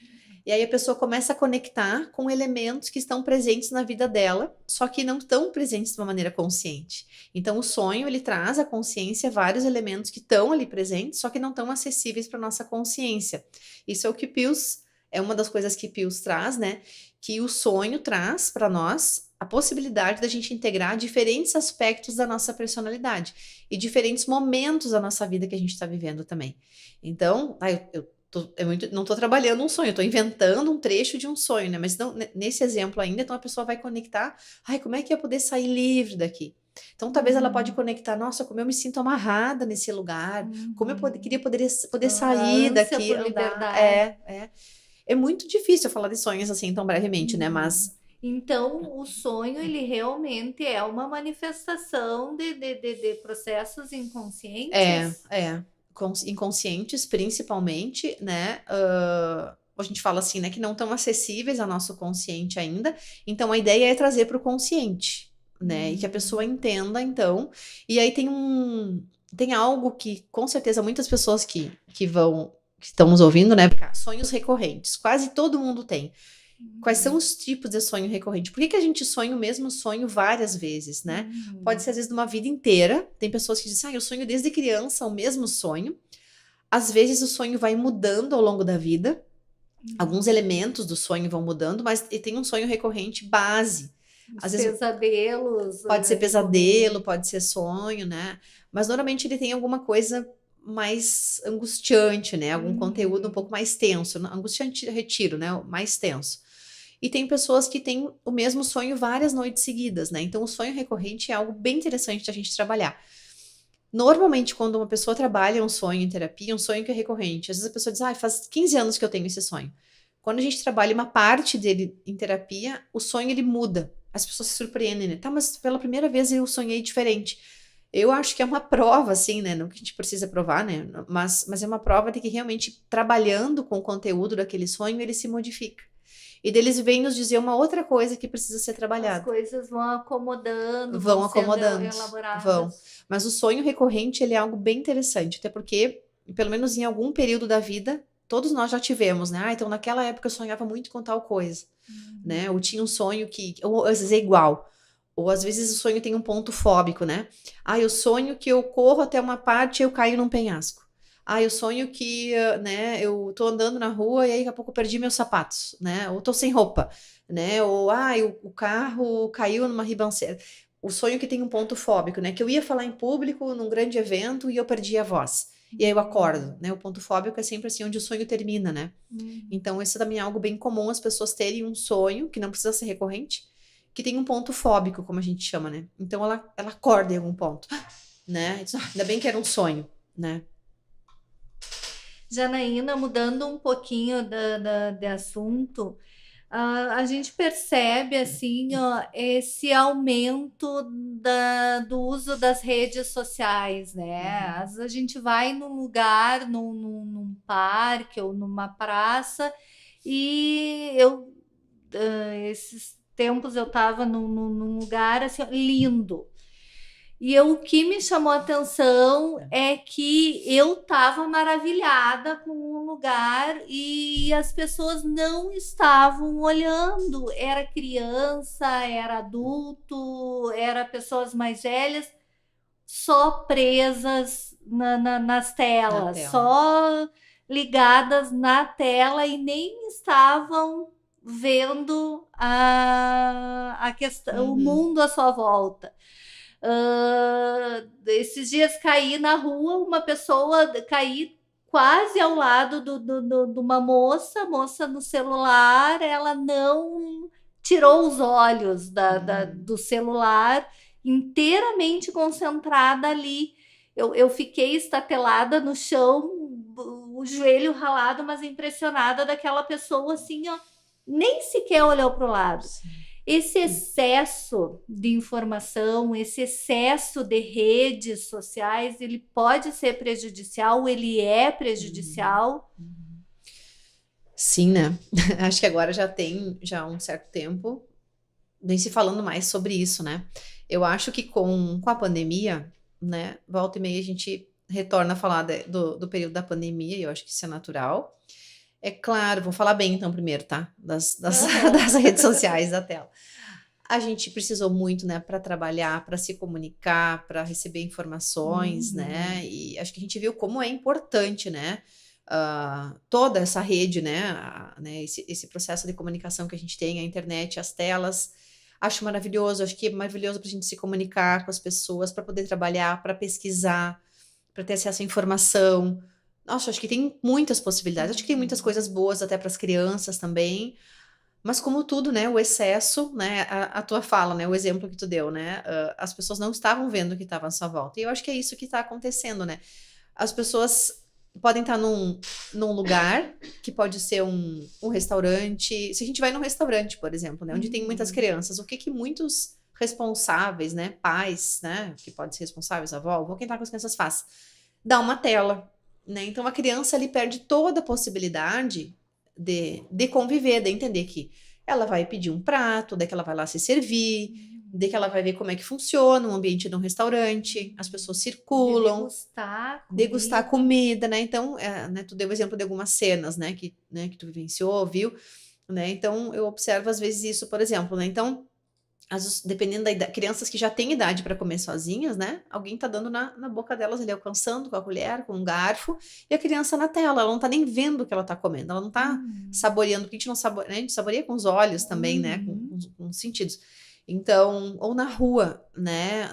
E aí a pessoa começa a conectar com elementos que estão presentes na vida dela, só que não estão presentes de uma maneira consciente. Então o sonho, ele traz à consciência vários elementos que estão ali presentes, só que não estão acessíveis para nossa consciência. Isso é o que Pius, é uma das coisas que Pius traz, né? Que o sonho traz para nós a possibilidade da gente integrar diferentes aspectos da nossa personalidade e diferentes momentos da nossa vida que a gente está vivendo também. Então, não estou trabalhando um sonho, eu estou inventando um trecho de um sonho, né? Mas não, nesse exemplo ainda, então a pessoa vai conectar, como é que eu poder sair livre daqui? Então, talvez ela pode conectar, nossa, como eu me sinto amarrada nesse lugar, como eu queria poder sair daqui, andar. É muito difícil eu falar de sonhos assim tão brevemente, né? Mas então, o sonho, ele realmente é uma manifestação de processos inconscientes? inconscientes, principalmente, né? A gente fala assim, né? Que não estão acessíveis ao nosso consciente ainda. Então, a ideia é trazer para o consciente, né? E que a pessoa entenda, então. E aí tem algo que, com certeza, muitas pessoas que estão nos ouvindo, né? Sonhos recorrentes. Quase todo mundo tem. Quais são os tipos de sonho recorrente? Por que a gente sonha o mesmo sonho várias vezes, né? Pode ser, às vezes, de uma vida inteira. Tem pessoas que dizem, eu sonho desde criança o mesmo sonho. Às vezes, o sonho vai mudando ao longo da vida. Alguns elementos do sonho vão mudando, mas tem um sonho recorrente base. Às vezes, pesadelos. Pode ser pesadelo, pode ser sonho, né? Mas, normalmente, ele tem alguma coisa mais angustiante, né? Algum conteúdo um pouco mais tenso. Angustiante, retiro, né? Mais tenso. E tem pessoas que têm o mesmo sonho várias noites seguidas, né? Então, o sonho recorrente é algo bem interessante da gente trabalhar. Normalmente, quando uma pessoa trabalha um sonho em terapia, um sonho que é recorrente, às vezes a pessoa diz, faz 15 anos que eu tenho esse sonho. Quando a gente trabalha uma parte dele em terapia, o sonho, ele muda. As pessoas se surpreendem, né? Tá, mas pela primeira vez eu sonhei diferente. Eu acho que é uma prova, assim, né? Não que a gente precisa provar, né? Mas é uma prova de que realmente, trabalhando com o conteúdo daquele sonho, ele se modifica. E deles vêm nos dizer uma outra coisa que precisa ser trabalhada. As coisas vão acomodando, vão acomodando, elaboradas. Vão. Mas o sonho recorrente, ele é algo bem interessante, até porque, pelo menos em algum período da vida, todos nós já tivemos, né? Então, naquela época eu sonhava muito com tal coisa, né? Ou tinha um sonho ou às vezes é igual. Ou às vezes o sonho tem um ponto fóbico, né? Eu sonho que eu corro até uma parte e eu caio num penhasco. Eu sonho que, né, eu tô andando na rua e aí daqui a pouco eu perdi meus sapatos, né? Ou tô sem roupa, né? Ou, o carro caiu numa ribanceira. O sonho que tem um ponto fóbico, né? Que eu ia falar em público num grande evento e eu perdi a voz. E aí eu acordo, né? O ponto fóbico é sempre assim, onde o sonho termina, né? Então, isso também é algo bem comum, as pessoas terem um sonho, que não precisa ser recorrente, que tem um ponto fóbico, como a gente chama, né? Então, ela acorda em algum ponto, né? Ainda bem que era um sonho, né? Janaína, mudando um pouquinho de assunto, a gente percebe assim, esse aumento do uso das redes sociais, né? Às vezes a gente vai num lugar, num parque ou numa praça, e esses tempos eu estava num lugar assim, lindo. E o que me chamou a atenção é que eu estava maravilhada com o lugar e as pessoas não estavam olhando. Era criança, era adulto, era pessoas mais velhas, só presas nas telas, só ligadas na tela e nem estavam vendo a questão, o mundo à sua volta. Esses dias caí na rua, uma pessoa caí quase ao lado de uma moça no celular, ela não tirou os olhos do celular, inteiramente concentrada ali. Eu fiquei estatelada no chão, o joelho ralado, mas impressionada daquela pessoa assim, nem sequer olhou para o lado. Esse excesso de informação, esse excesso de redes sociais, ele pode ser prejudicial, ele é prejudicial? Sim, né? Acho que agora já tem um certo tempo, nem se falando mais sobre isso, né? Eu acho que com a pandemia, né, volta e meia a gente retorna a falar do período da pandemia, e eu acho que isso é natural. É claro, vou falar bem então primeiro, tá? Das redes sociais, da tela. A gente precisou muito, né, para trabalhar, para se comunicar, para receber informações, né? E acho que a gente viu como é importante, né? Toda essa rede, né? Esse processo de comunicação que a gente tem, a internet, as telas. Acho maravilhoso, acho que é maravilhoso para a gente se comunicar com as pessoas, para poder trabalhar, para pesquisar, para ter acesso à informação. Nossa, acho que tem muitas possibilidades. Acho que tem muitas coisas boas até para as crianças também. Mas como tudo, né? O excesso, né? A tua fala, né? O exemplo que tu deu, né? As pessoas não estavam vendo o que estava à sua volta. E eu acho que é isso que está acontecendo, né? As pessoas podem estar num lugar que pode ser um restaurante. Se a gente vai num restaurante, por exemplo, né? Onde tem muitas crianças, o que muitos responsáveis, né? Pais, né? Que podem ser responsáveis, avó, quem tá com as crianças faz? Dá uma tela. né? Então a criança ali perde toda a possibilidade de conviver, de entender que ela vai pedir um prato, daí que ela vai lá se servir, daí que ela vai ver como é que funciona um ambiente de um restaurante, as pessoas De circulam, degustar a comida. comida, né? Então, né, tu deu o exemplo de algumas cenas, né, que tu vivenciou, viu, né? Então, eu observo às vezes isso, por exemplo, né? Então, dependendo da idade, crianças que já têm idade para comer sozinhas, né? Alguém tá dando na boca delas ali, alcançando com a colher, com um garfo, e a criança na tela, ela não tá nem vendo o que ela tá comendo, ela não tá saboreando, porque a gente não saboreia, né? A gente saboreia com os olhos também, né? Com os sentidos. Então, ou na rua, né?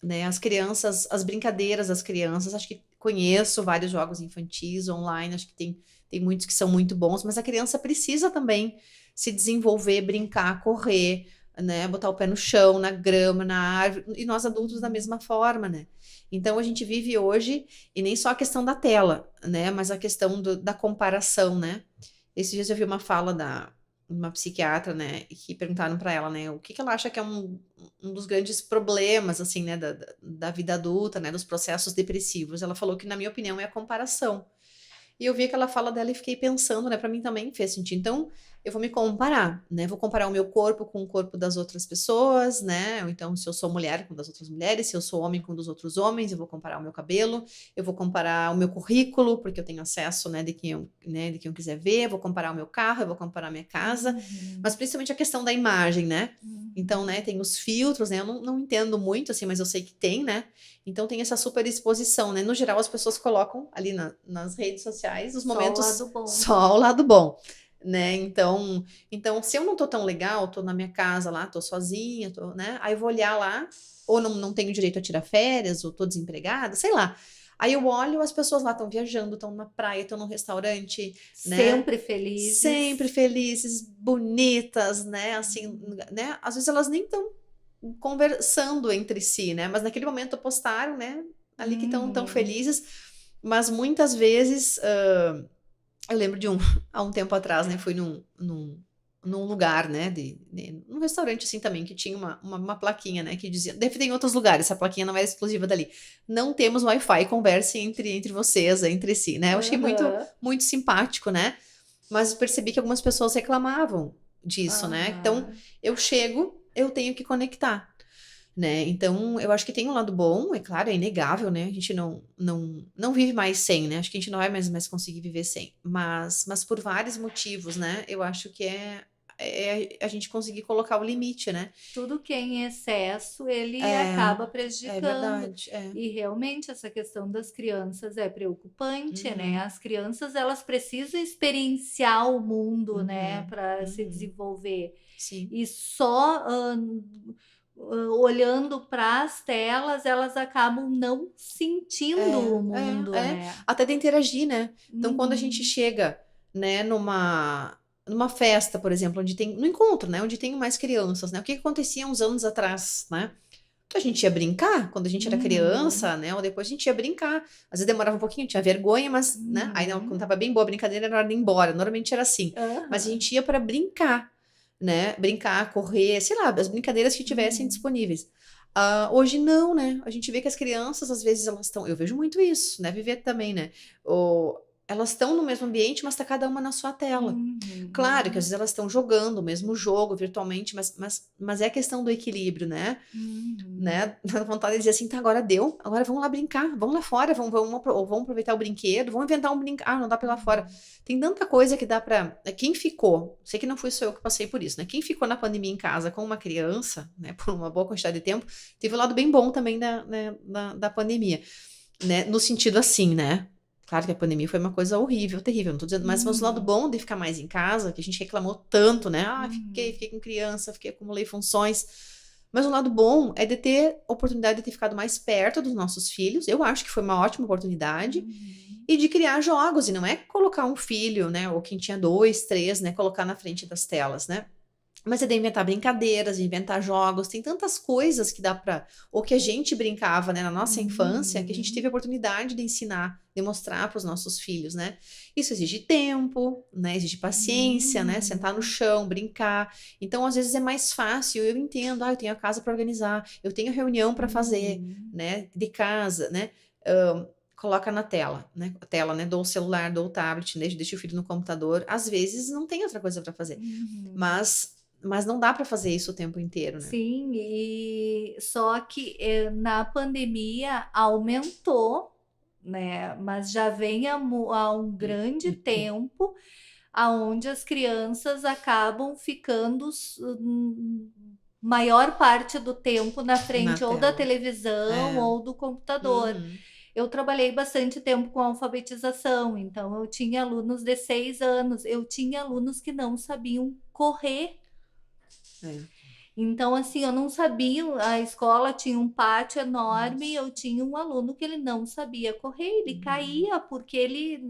Né? As crianças, as brincadeiras das crianças, acho que conheço vários jogos infantis online, acho que tem muitos que são muito bons, mas a criança precisa também se desenvolver, brincar, correr, né? Botar o pé no chão, na grama, na árvore, e nós adultos da mesma forma, né? Então a gente vive hoje, e nem só a questão da tela, né? Mas a questão da comparação, né? Esses dias eu vi uma fala uma psiquiatra, né? Que perguntaram para ela, né? O que ela acha que é um dos grandes problemas, assim, né? Da vida adulta, né? Dos processos depressivos. Ela falou que, na minha opinião, é a comparação. E eu vi aquela fala dela e fiquei pensando, né? Para mim também fez sentido. Então, eu vou me comparar, né? Vou comparar o meu corpo com o corpo das outras pessoas, né? Ou então, se eu sou mulher com das outras mulheres, se eu sou homem com dos outros homens, eu vou comparar o meu cabelo, eu vou comparar o meu currículo, porque eu tenho acesso, né? De quem eu quiser ver, eu vou comparar o meu carro, eu vou comparar a minha casa, mas principalmente a questão da imagem, né? Então, né? Tem os filtros, né? Eu não entendo muito, assim, mas eu sei que tem, né? Então tem essa super exposição, né? No geral, as pessoas colocam ali nas redes sociais os momentos Só o lado bom. só o lado bom, né? Então, se eu não tô tão legal, tô na minha casa lá, tô sozinha, né? Aí eu vou olhar lá, ou não tenho direito a tirar férias, ou tô desempregada, sei lá. Aí eu olho, as pessoas lá estão viajando, estão na praia, estão num restaurante, né? Sempre felizes. Sempre felizes, bonitas, né? Assim, né? Às vezes elas nem estão conversando entre si, né? Mas naquele momento postaram, né? Ali que estão tão felizes, mas muitas vezes eu lembro de há um tempo atrás, né? Fui num lugar, né? Num restaurante assim também, que tinha uma plaquinha, né? Que dizia, deve ter em outros lugares, essa plaquinha não era exclusiva dali. Não temos Wi-Fi, conversem entre vocês, entre si, né? Eu achei muito simpático, né? Mas percebi que algumas pessoas reclamavam disso, né? Então, eu chego, eu tenho que conectar, né? Então, eu acho que tem um lado bom, é claro, é inegável, né? A gente não vive mais sem, né? Acho que a gente não vai mais conseguir viver sem. Mas por vários motivos, né? Eu acho que é a gente conseguir colocar o limite, né? Tudo que é em excesso, ele acaba É prejudicando. verdade. E realmente essa questão das crianças é preocupante, né? As crianças, elas precisam experienciar o mundo, né? Para se desenvolver. Sim. E só olhando para as telas, elas acabam não sentindo o mundo, né? Até de interagir, né? Então, quando a gente chega, né, numa festa, por exemplo, no encontro, né, onde tem mais crianças, né? O que acontecia uns anos atrás, né? Então, a gente ia brincar quando a gente era criança, né? Ou depois a gente ia brincar. Às vezes demorava um pouquinho, tinha vergonha, mas, né? Aí, quando tava bem boa a brincadeira, era hora de ir embora. Normalmente era assim. Mas a gente ia para brincar, né? Brincar, correr, sei lá, as brincadeiras que tivessem disponíveis. Hoje não, né? A gente vê que as crianças, às vezes, elas estão... Eu vejo muito isso, né? Viver também, né? Elas estão no mesmo ambiente, mas tá cada uma na sua tela. Claro que às vezes elas estão jogando o mesmo jogo virtualmente, mas é a questão do equilíbrio, né? Né? Dá vontade de dizer assim, tá, agora deu, agora vamos lá brincar, vamos lá fora, vamos aproveitar o brinquedo, vamos inventar um brinquedo. Não dá pra ir lá fora. Tem tanta coisa que dá pra... Quem ficou, sei que não fui só eu que passei por isso, né? Quem ficou na pandemia em casa com uma criança, né, por uma boa quantidade de tempo, teve um lado bem bom também da pandemia, né? No sentido assim, né? Claro que a pandemia foi uma coisa horrível, terrível, não tô dizendo, mas o lado bom de ficar mais em casa, que a gente reclamou tanto, né? Fiquei com criança, acumulei funções. Mas o lado bom é de ter oportunidade de ter ficado mais perto dos nossos filhos. Eu acho que foi uma ótima oportunidade. E de criar jogos, e não é colocar um filho, né? Ou quem tinha 2, 3, né? Colocar na frente das telas, né? Mas é de inventar brincadeiras, inventar jogos, tem tantas coisas que dá pra... Ou que a gente brincava, né, na nossa infância, que a gente teve a oportunidade de ensinar, de mostrar para os nossos filhos, né? Isso exige tempo, né? Exige paciência, né? Sentar no chão, brincar. Então, às vezes é mais fácil, eu entendo, eu tenho a casa para organizar, eu tenho reunião para fazer, né? De casa, né? coloca na tela, né? A tela, né? Dou o celular, dou o tablet, deixa o filho no computador. Às vezes não tem outra coisa para fazer. Uhum. Mas não dá para fazer isso o tempo inteiro, né? Sim, e só que na pandemia aumentou, né? Mas já vem há um grande tempo aonde as crianças acabam ficando maior parte do tempo na frente ou da televisão ou do computador. Eu trabalhei bastante tempo com alfabetização, então eu tinha alunos de 6 anos, eu tinha alunos que não sabiam correr. Então, assim, eu não sabia, a escola tinha um pátio enorme, eu tinha um aluno que ele não sabia correr, ele caía porque ele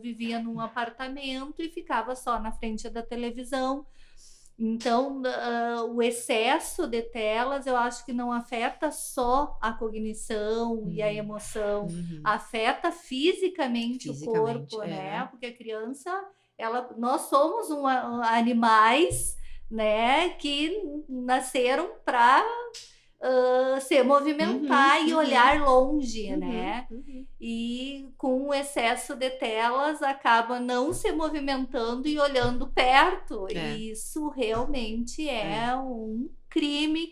vivia num apartamento e ficava só na frente da televisão. Então, o excesso de telas, eu acho que não afeta só a cognição e a emoção, afeta fisicamente o corpo, né? Porque a criança, nós somos animais, né, que nasceram para se movimentar e olhar longe, né? E com o excesso de telas acaba não se movimentando e olhando perto. E isso realmente é um crime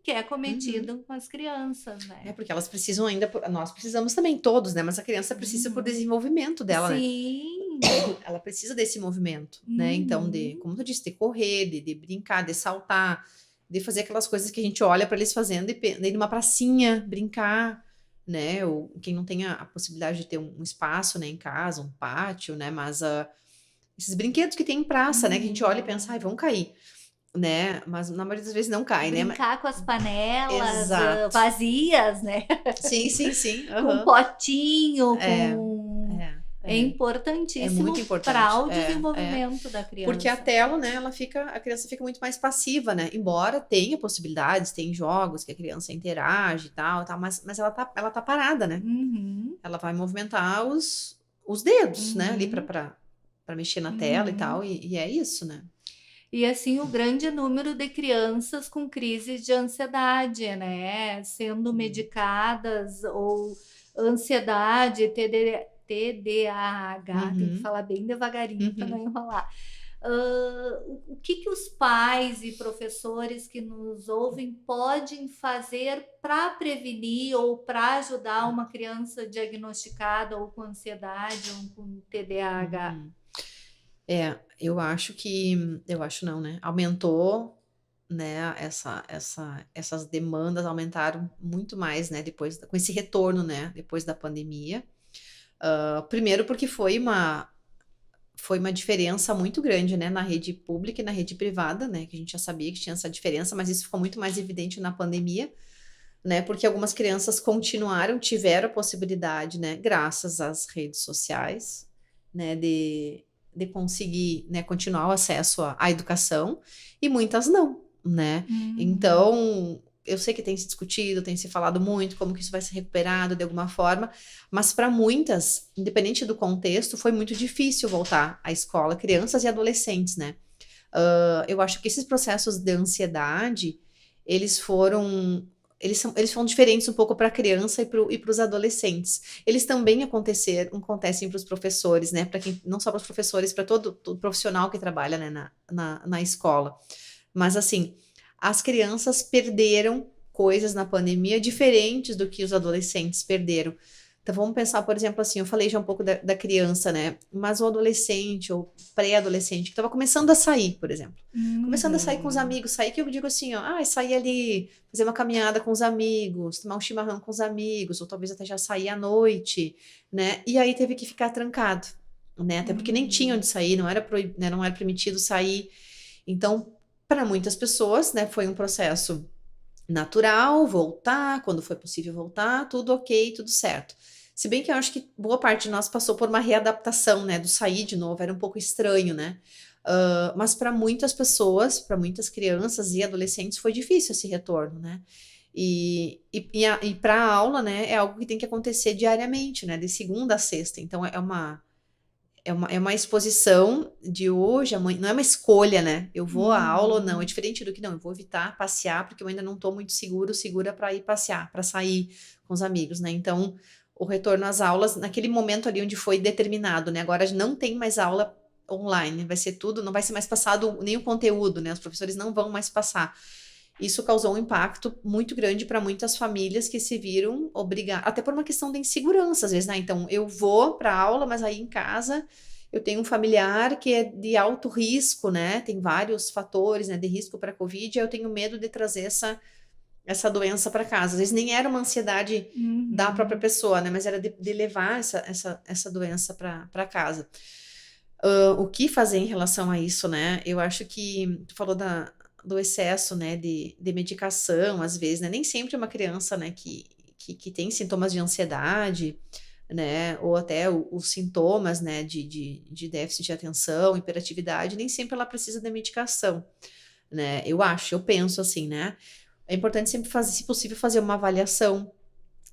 que é cometido com as crianças, né? Porque elas precisam ainda, nós precisamos também todos, né? Mas a criança precisa por desenvolvimento dela, Sim. né? Ela precisa desse movimento, né? Então, como tu disse, de correr, de brincar, de saltar, de fazer aquelas coisas que a gente olha para eles fazendo e ir numa pracinha, brincar, né? Ou quem não tem a possibilidade de ter um espaço, né, em casa, um pátio, né? Mas esses brinquedos que tem em praça, né? Que a gente olha e pensa, ai, vão cair, né? Mas na maioria das vezes não cai, né? Brincar com as panelas vazias, né? Sim. Com potinho, é importantíssimo, é muito importante para o desenvolvimento da criança. Porque a tela, né, a criança fica muito mais passiva, né? Embora tenha possibilidades, tem jogos que a criança interage e tal, mas ela tá parada, né? Ela vai movimentar os dedos, né, ali para mexer na tela e tal, e é isso, né? E assim, o grande número de crianças com crises de ansiedade, né? Sendo medicadas, ou ansiedade, TDAH, tem que falar bem devagarinho para não enrolar. O que os pais e professores que nos ouvem podem fazer para prevenir ou para ajudar uma criança diagnosticada ou com ansiedade ou com TDAH? Eu acho não, né? Aumentou, né? Essas demandas aumentaram muito mais, né? Depois, com esse retorno, né? Depois da pandemia. Primeiro porque foi uma diferença muito grande, né? Na rede pública e na rede privada, né? Que a gente já sabia que tinha essa diferença, mas isso ficou muito mais evidente na pandemia, né? Porque algumas crianças tiveram a possibilidade, né? Graças às redes sociais, né? De conseguir, né, continuar o acesso à educação, e muitas não, né? Então, eu sei que tem se discutido, tem se falado muito como que isso vai ser recuperado de alguma forma, mas para muitas, independente do contexto, foi muito difícil voltar à escola, crianças e adolescentes, né? Eu acho que esses processos de ansiedade, eles são diferentes um pouco para a criança e para os adolescentes. Eles também acontecem para os professores, né? Não só para os professores, para todo profissional que trabalha, né, na escola. Mas, assim, as crianças perderam coisas na pandemia diferentes do que os adolescentes perderam. Então, vamos pensar, por exemplo, assim, eu falei já um pouco da criança, né? Mas o adolescente ou pré-adolescente que estava começando a sair, por exemplo. Começando a sair com os amigos, sair que eu digo assim, ó, sair ali, fazer uma caminhada com os amigos, tomar um chimarrão com os amigos, ou talvez até já sair à noite, né? E aí teve que ficar trancado, né? Até porque nem tinha onde sair, não era permitido sair. Então, para muitas pessoas, né, foi um processo natural, voltar, quando foi possível voltar, tudo ok, tudo certo. Se bem que eu acho que boa parte de nós passou por uma readaptação, né, do sair de novo, era um pouco estranho, né? Mas para muitas pessoas, para muitas crianças e adolescentes, foi difícil esse retorno, né? E para a aula, né, é algo que tem que acontecer diariamente, né, de segunda a sexta. Então, é uma exposição de hoje, amanhã, não é uma escolha, né? Eu vou à aula ou não, é diferente do que não, eu vou evitar passear, porque eu ainda não estou muito segura para ir passear, para sair com os amigos, né? Então, o retorno às aulas naquele momento ali onde foi determinado, né? Agora não tem mais aula online, vai ser tudo, não vai ser mais passado nenhum conteúdo, né? Os professores não vão mais passar. Isso causou um impacto muito grande para muitas famílias que se viram obrigadas, até por uma questão de insegurança, às vezes, né? Então, eu vou para a aula, mas aí em casa eu tenho um familiar que é de alto risco, né? Tem vários fatores, né, de risco para a Covid, e eu tenho medo de trazer essa doença para casa. Às vezes nem era uma ansiedade da própria pessoa, né? Mas era de levar essa doença para casa. O que fazer em relação a isso, né? Eu acho que tu falou do excesso, né, de medicação, às vezes, né? Nem sempre uma criança, né, que tem sintomas de ansiedade, né, ou até os sintomas, né, de déficit de atenção, hiperatividade, nem sempre ela precisa de medicação, né? Eu penso assim, né? É importante sempre fazer, se possível, fazer uma avaliação.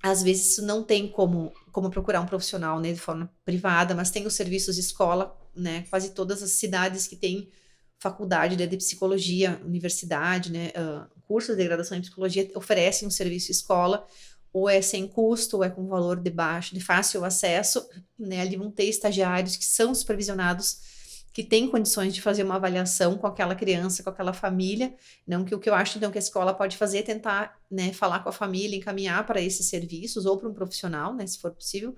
Às vezes isso não tem como procurar um profissional, né, de forma privada, mas tem os serviços de escola, né? Quase todas as cidades que têm faculdade, né, de psicologia, universidade, né, cursos de graduação em psicologia oferecem um serviço escola, ou é sem custo, ou é com valor de baixo, de fácil acesso, né? Ali vão ter estagiários que são supervisionados, que têm condições de fazer uma avaliação com aquela criança, com aquela família. Não, que o que eu acho, então, que a escola pode fazer é tentar, né, falar com a família, encaminhar para esses serviços, ou para um profissional, né, se for possível.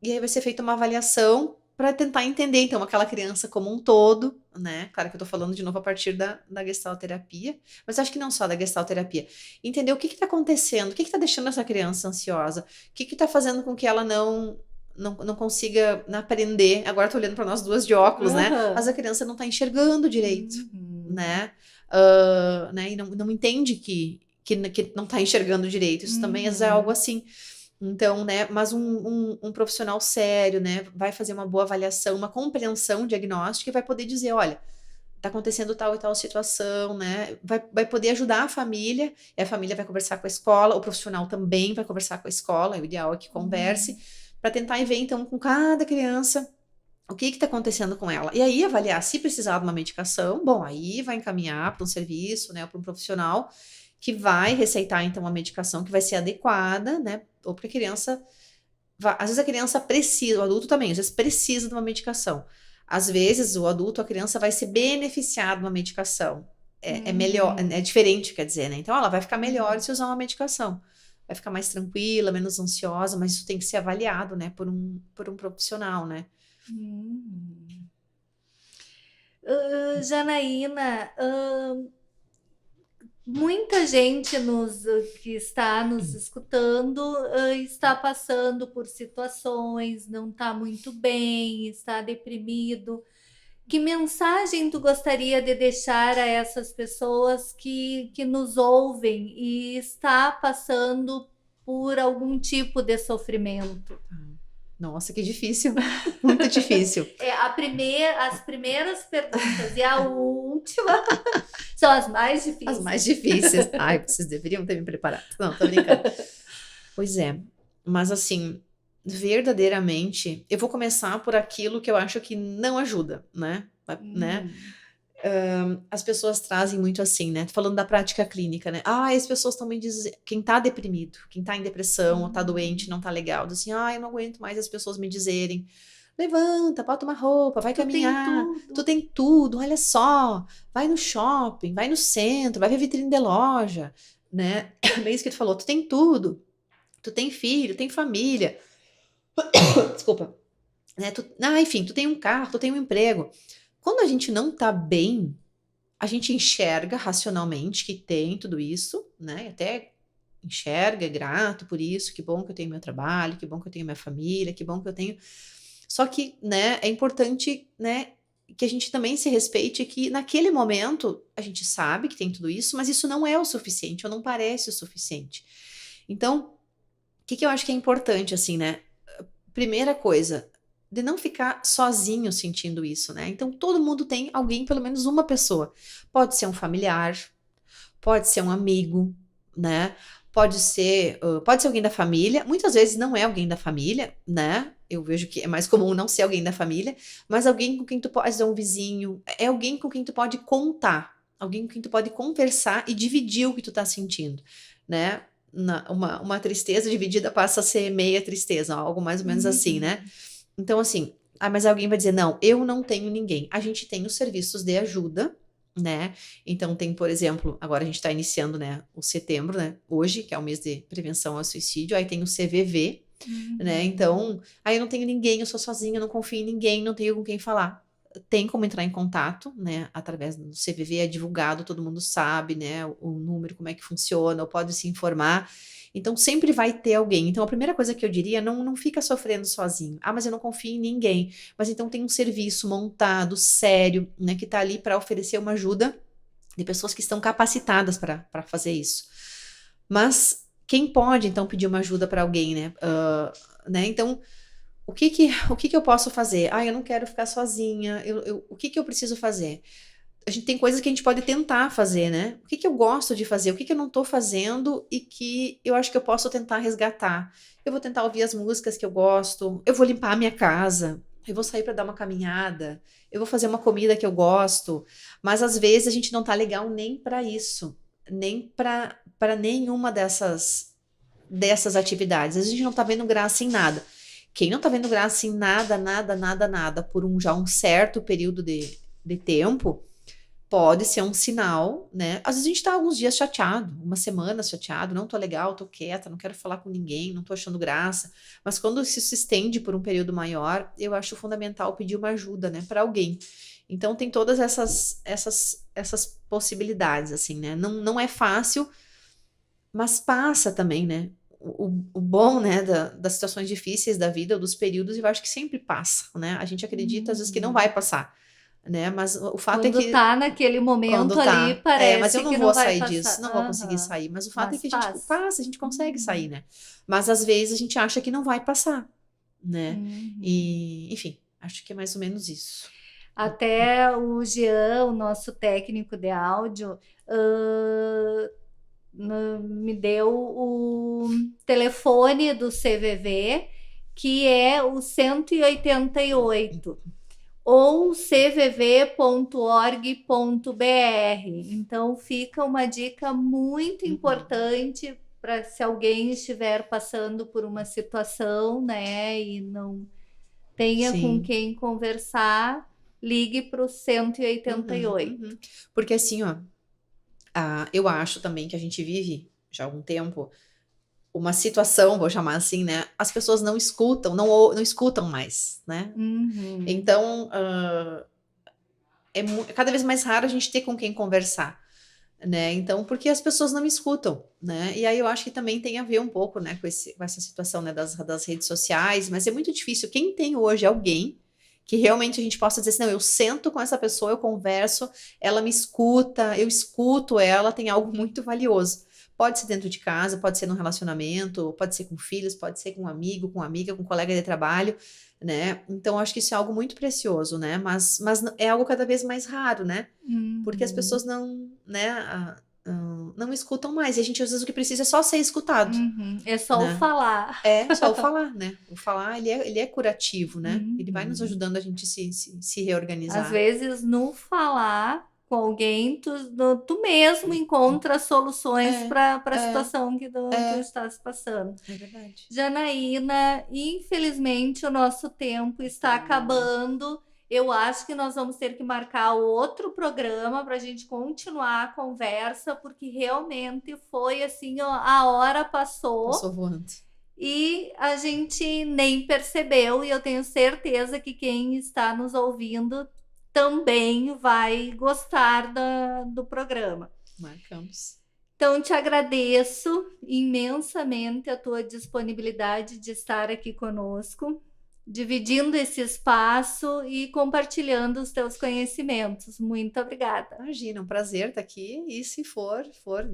E aí vai ser feita uma avaliação para tentar entender, então, aquela criança como um todo, né? Claro que eu tô falando de novo a partir da gestalterapia, mas acho que não só da gestalterapia. Entender o que tá acontecendo, o que tá deixando essa criança ansiosa, o que tá fazendo com que ela não consiga aprender. Agora tô olhando para nós duas de óculos, né? Mas a criança não tá enxergando direito, né? Né? E não entende que não tá enxergando direito. Isso também é algo assim. Então, né, mas um profissional sério, né, vai fazer uma boa avaliação, uma compreensão diagnóstica e vai poder dizer, olha, tá acontecendo tal e tal situação, né, vai poder ajudar a família, e a família vai conversar com a escola, o profissional também vai conversar com a escola, o ideal é que converse, para tentar ver, então, com cada criança, o que está acontecendo com ela. E aí avaliar se precisar de uma medicação, bom, aí vai encaminhar para um serviço, né, para um profissional que vai receitar, então, uma medicação que vai ser adequada, né, ou para a criança, às vezes a criança precisa, o adulto também, às vezes precisa de uma medicação. Às vezes o adulto, a criança vai se beneficiar de uma medicação. É melhor, é diferente, quer dizer, né? Então ela vai ficar melhor se usar uma medicação. Vai ficar mais tranquila, menos ansiosa, mas isso tem que ser avaliado, né, por um profissional, né? Janaína, muita gente que está nos escutando está passando por situações, não está muito bem, está deprimido. Que mensagem tu gostaria de deixar a essas pessoas que nos ouvem e está passando por algum tipo de sofrimento? Nossa, que difícil, muito difícil. As primeiras perguntas e a última são as mais difíceis. As mais difíceis. Ai, vocês deveriam ter me preparado. Não, tô brincando. Pois é, mas assim, verdadeiramente, eu vou começar por aquilo que eu acho que não ajuda, né? As pessoas trazem muito assim, né? Tô falando da prática clínica, né? As pessoas estão me dizendo, quem tá deprimido, quem tá em depressão, ou tá doente, não tá legal, diz assim, eu não aguento mais as pessoas me dizerem, levanta, bota uma roupa, vai caminhar, tu tem tudo, olha só, vai no shopping, vai no centro, vai ver vitrine de loja, né? Bem isso que tu falou, tu tem tudo, tu tem filho, tem família, desculpa, né? Enfim, tu tem um carro, tu tem um emprego. Quando a gente não tá bem, a gente enxerga racionalmente que tem tudo isso, né? Até enxerga, é grato por isso, que bom que eu tenho meu trabalho, que bom que eu tenho minha família, que bom que eu tenho... Só que, né, é importante, né, que a gente também se respeite, que naquele momento a gente sabe que tem tudo isso, mas isso não é o suficiente, ou não parece o suficiente. Então, o que eu acho que é importante, assim, né? Primeira coisa, de não ficar sozinho sentindo isso, né? Então, todo mundo tem alguém, pelo menos uma pessoa. Pode ser um familiar, pode ser um amigo, né? Pode ser alguém da família. Muitas vezes não é alguém da família, né? Eu vejo que é mais comum não ser alguém da família, mas alguém com quem tu pode ser um vizinho, é alguém com quem tu pode contar, alguém com quem tu pode conversar e dividir o que tu tá sentindo, né? uma tristeza dividida passa a ser meia tristeza, algo mais ou menos assim, né? Então, assim, mas alguém vai dizer, não, eu não tenho ninguém. A gente tem os serviços de ajuda, né? Então tem, por exemplo, agora a gente está iniciando, né, o setembro, né? Hoje, que é o mês de prevenção ao suicídio, aí tem o CVV, né? Então, aí eu não tenho ninguém, eu sou sozinha, eu não confio em ninguém, não tenho com quem falar. Tem como entrar em contato, né? Através do CVV, é divulgado, todo mundo sabe, né? O número, como é que funciona, ou pode se informar. Então, sempre vai ter alguém. Então, a primeira coisa que eu diria, não fica sofrendo sozinho. Mas eu não confio em ninguém. Mas então tem um serviço montado, sério, né? Que tá ali para oferecer uma ajuda de pessoas que estão capacitadas para fazer isso. Mas quem pode, então, pedir uma ajuda para alguém, né? Então, o que eu posso fazer? Eu não quero ficar sozinha. O que eu preciso fazer? A gente tem coisas que a gente pode tentar fazer, né? O que eu gosto de fazer? O que eu não tô fazendo e que eu acho que eu posso tentar resgatar? Eu vou tentar ouvir as músicas que eu gosto. Eu vou limpar a minha casa. Eu vou sair para dar uma caminhada. Eu vou fazer uma comida que eu gosto. Mas às vezes a gente não tá legal nem para isso, nem para nenhuma dessas atividades. Às vezes a gente não tá vendo graça em nada. Quem não tá vendo graça em nada por já um certo período de tempo, pode ser um sinal, né? Às vezes a gente tá alguns dias chateado, uma semana chateado, não tô legal, tô quieta, não quero falar com ninguém, não tô achando graça. Mas quando isso se estende por um período maior, eu acho fundamental pedir uma ajuda, né, para alguém. Então tem todas essas possibilidades, assim, né? Não é fácil, mas passa também, né? O bom, né, das situações difíceis da vida, ou dos períodos, eu acho que sempre passa, né? A gente acredita às vezes que não vai passar, né? Mas o fato é que quando tá naquele momento ali, parece mas eu não que vou não vai sair passar. disso, não vou conseguir sair. Mas o fato é que a gente passa. a gente consegue sair, né? Mas às vezes a gente acha que não vai passar, né? E, enfim, acho que é mais ou menos isso. Até o Jean, o nosso técnico de áudio, me deu o telefone do CVV, que é o 188 ou cvv.org.br. Então fica uma dica muito importante para se alguém estiver passando por uma situação, né, e não tenha com quem conversar, ligue para o 188. Porque assim, ó, eu acho também que a gente vive já há algum tempo uma situação, vou chamar assim, né? As pessoas não escutam, não escutam mais, né? Então, é cada vez mais raro a gente ter com quem conversar, né? Então, porque as pessoas não escutam, né? E aí eu acho que também tem a ver um pouco, né, com essa situação, né, das redes sociais, mas é muito difícil. Quem tem hoje alguém que realmente a gente possa dizer assim, não, eu sento com essa pessoa, eu converso, ela me escuta, eu escuto ela, tem algo muito valioso. Pode ser dentro de casa, pode ser num relacionamento, pode ser com filhos, pode ser com um amigo, com uma amiga, com um colega de trabalho, né? Então, acho que isso é algo muito precioso, né? Mas é algo cada vez mais raro, né? Porque as pessoas não, né, não escutam mais. E a gente, às vezes, o que precisa é só ser escutado. É só o falar. É, só o falar, né? O falar, ele é curativo, né? Ele vai nos ajudando a gente se reorganizar. Às vezes, no falar com alguém, tu mesmo encontra soluções para a situação que tu estás passando. É verdade. Janaína, infelizmente o nosso tempo está acabando. Eu acho que nós vamos ter que marcar outro programa para a gente continuar a conversa, porque realmente foi assim, ó, a hora passou. Passou voando. E a gente nem percebeu, e eu tenho certeza que quem está nos ouvindo também vai gostar do programa. Marcamos. Então, te agradeço imensamente a tua disponibilidade de estar aqui conosco, dividindo esse espaço e compartilhando os teus conhecimentos. Muito obrigada. Imagina, um prazer estar aqui. E se for,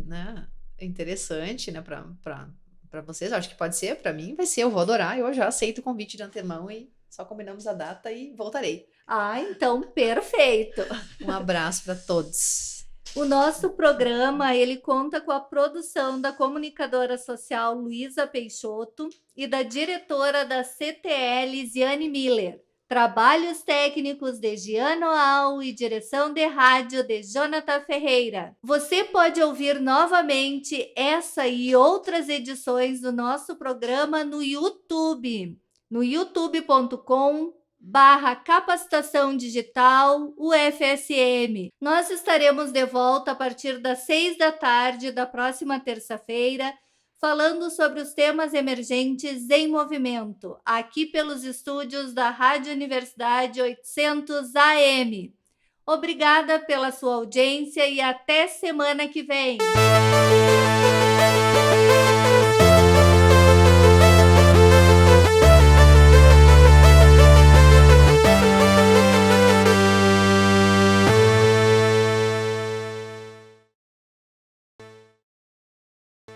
né, interessante, né, para vocês, acho que pode ser, para mim vai ser, eu vou adorar, eu já aceito o convite de antemão e só combinamos a data e voltarei. Então perfeito. Um abraço para todos. O nosso programa, ele conta com a produção da comunicadora social Luísa Peixoto e da diretora da CTL, Ziane Miller, Trabalhos técnicos de Giano Al e direção de rádio de Jonathan Ferreira. Você pode ouvir novamente essa e outras edições do nosso programa no YouTube, no youtube.com/capacitação digital UFSM. Nós estaremos de volta a partir das 6 da tarde da próxima terça-feira, falando sobre os temas emergentes em movimento, aqui pelos estúdios da Rádio Universidade 800 AM. Obrigada pela sua audiência e até semana que vem!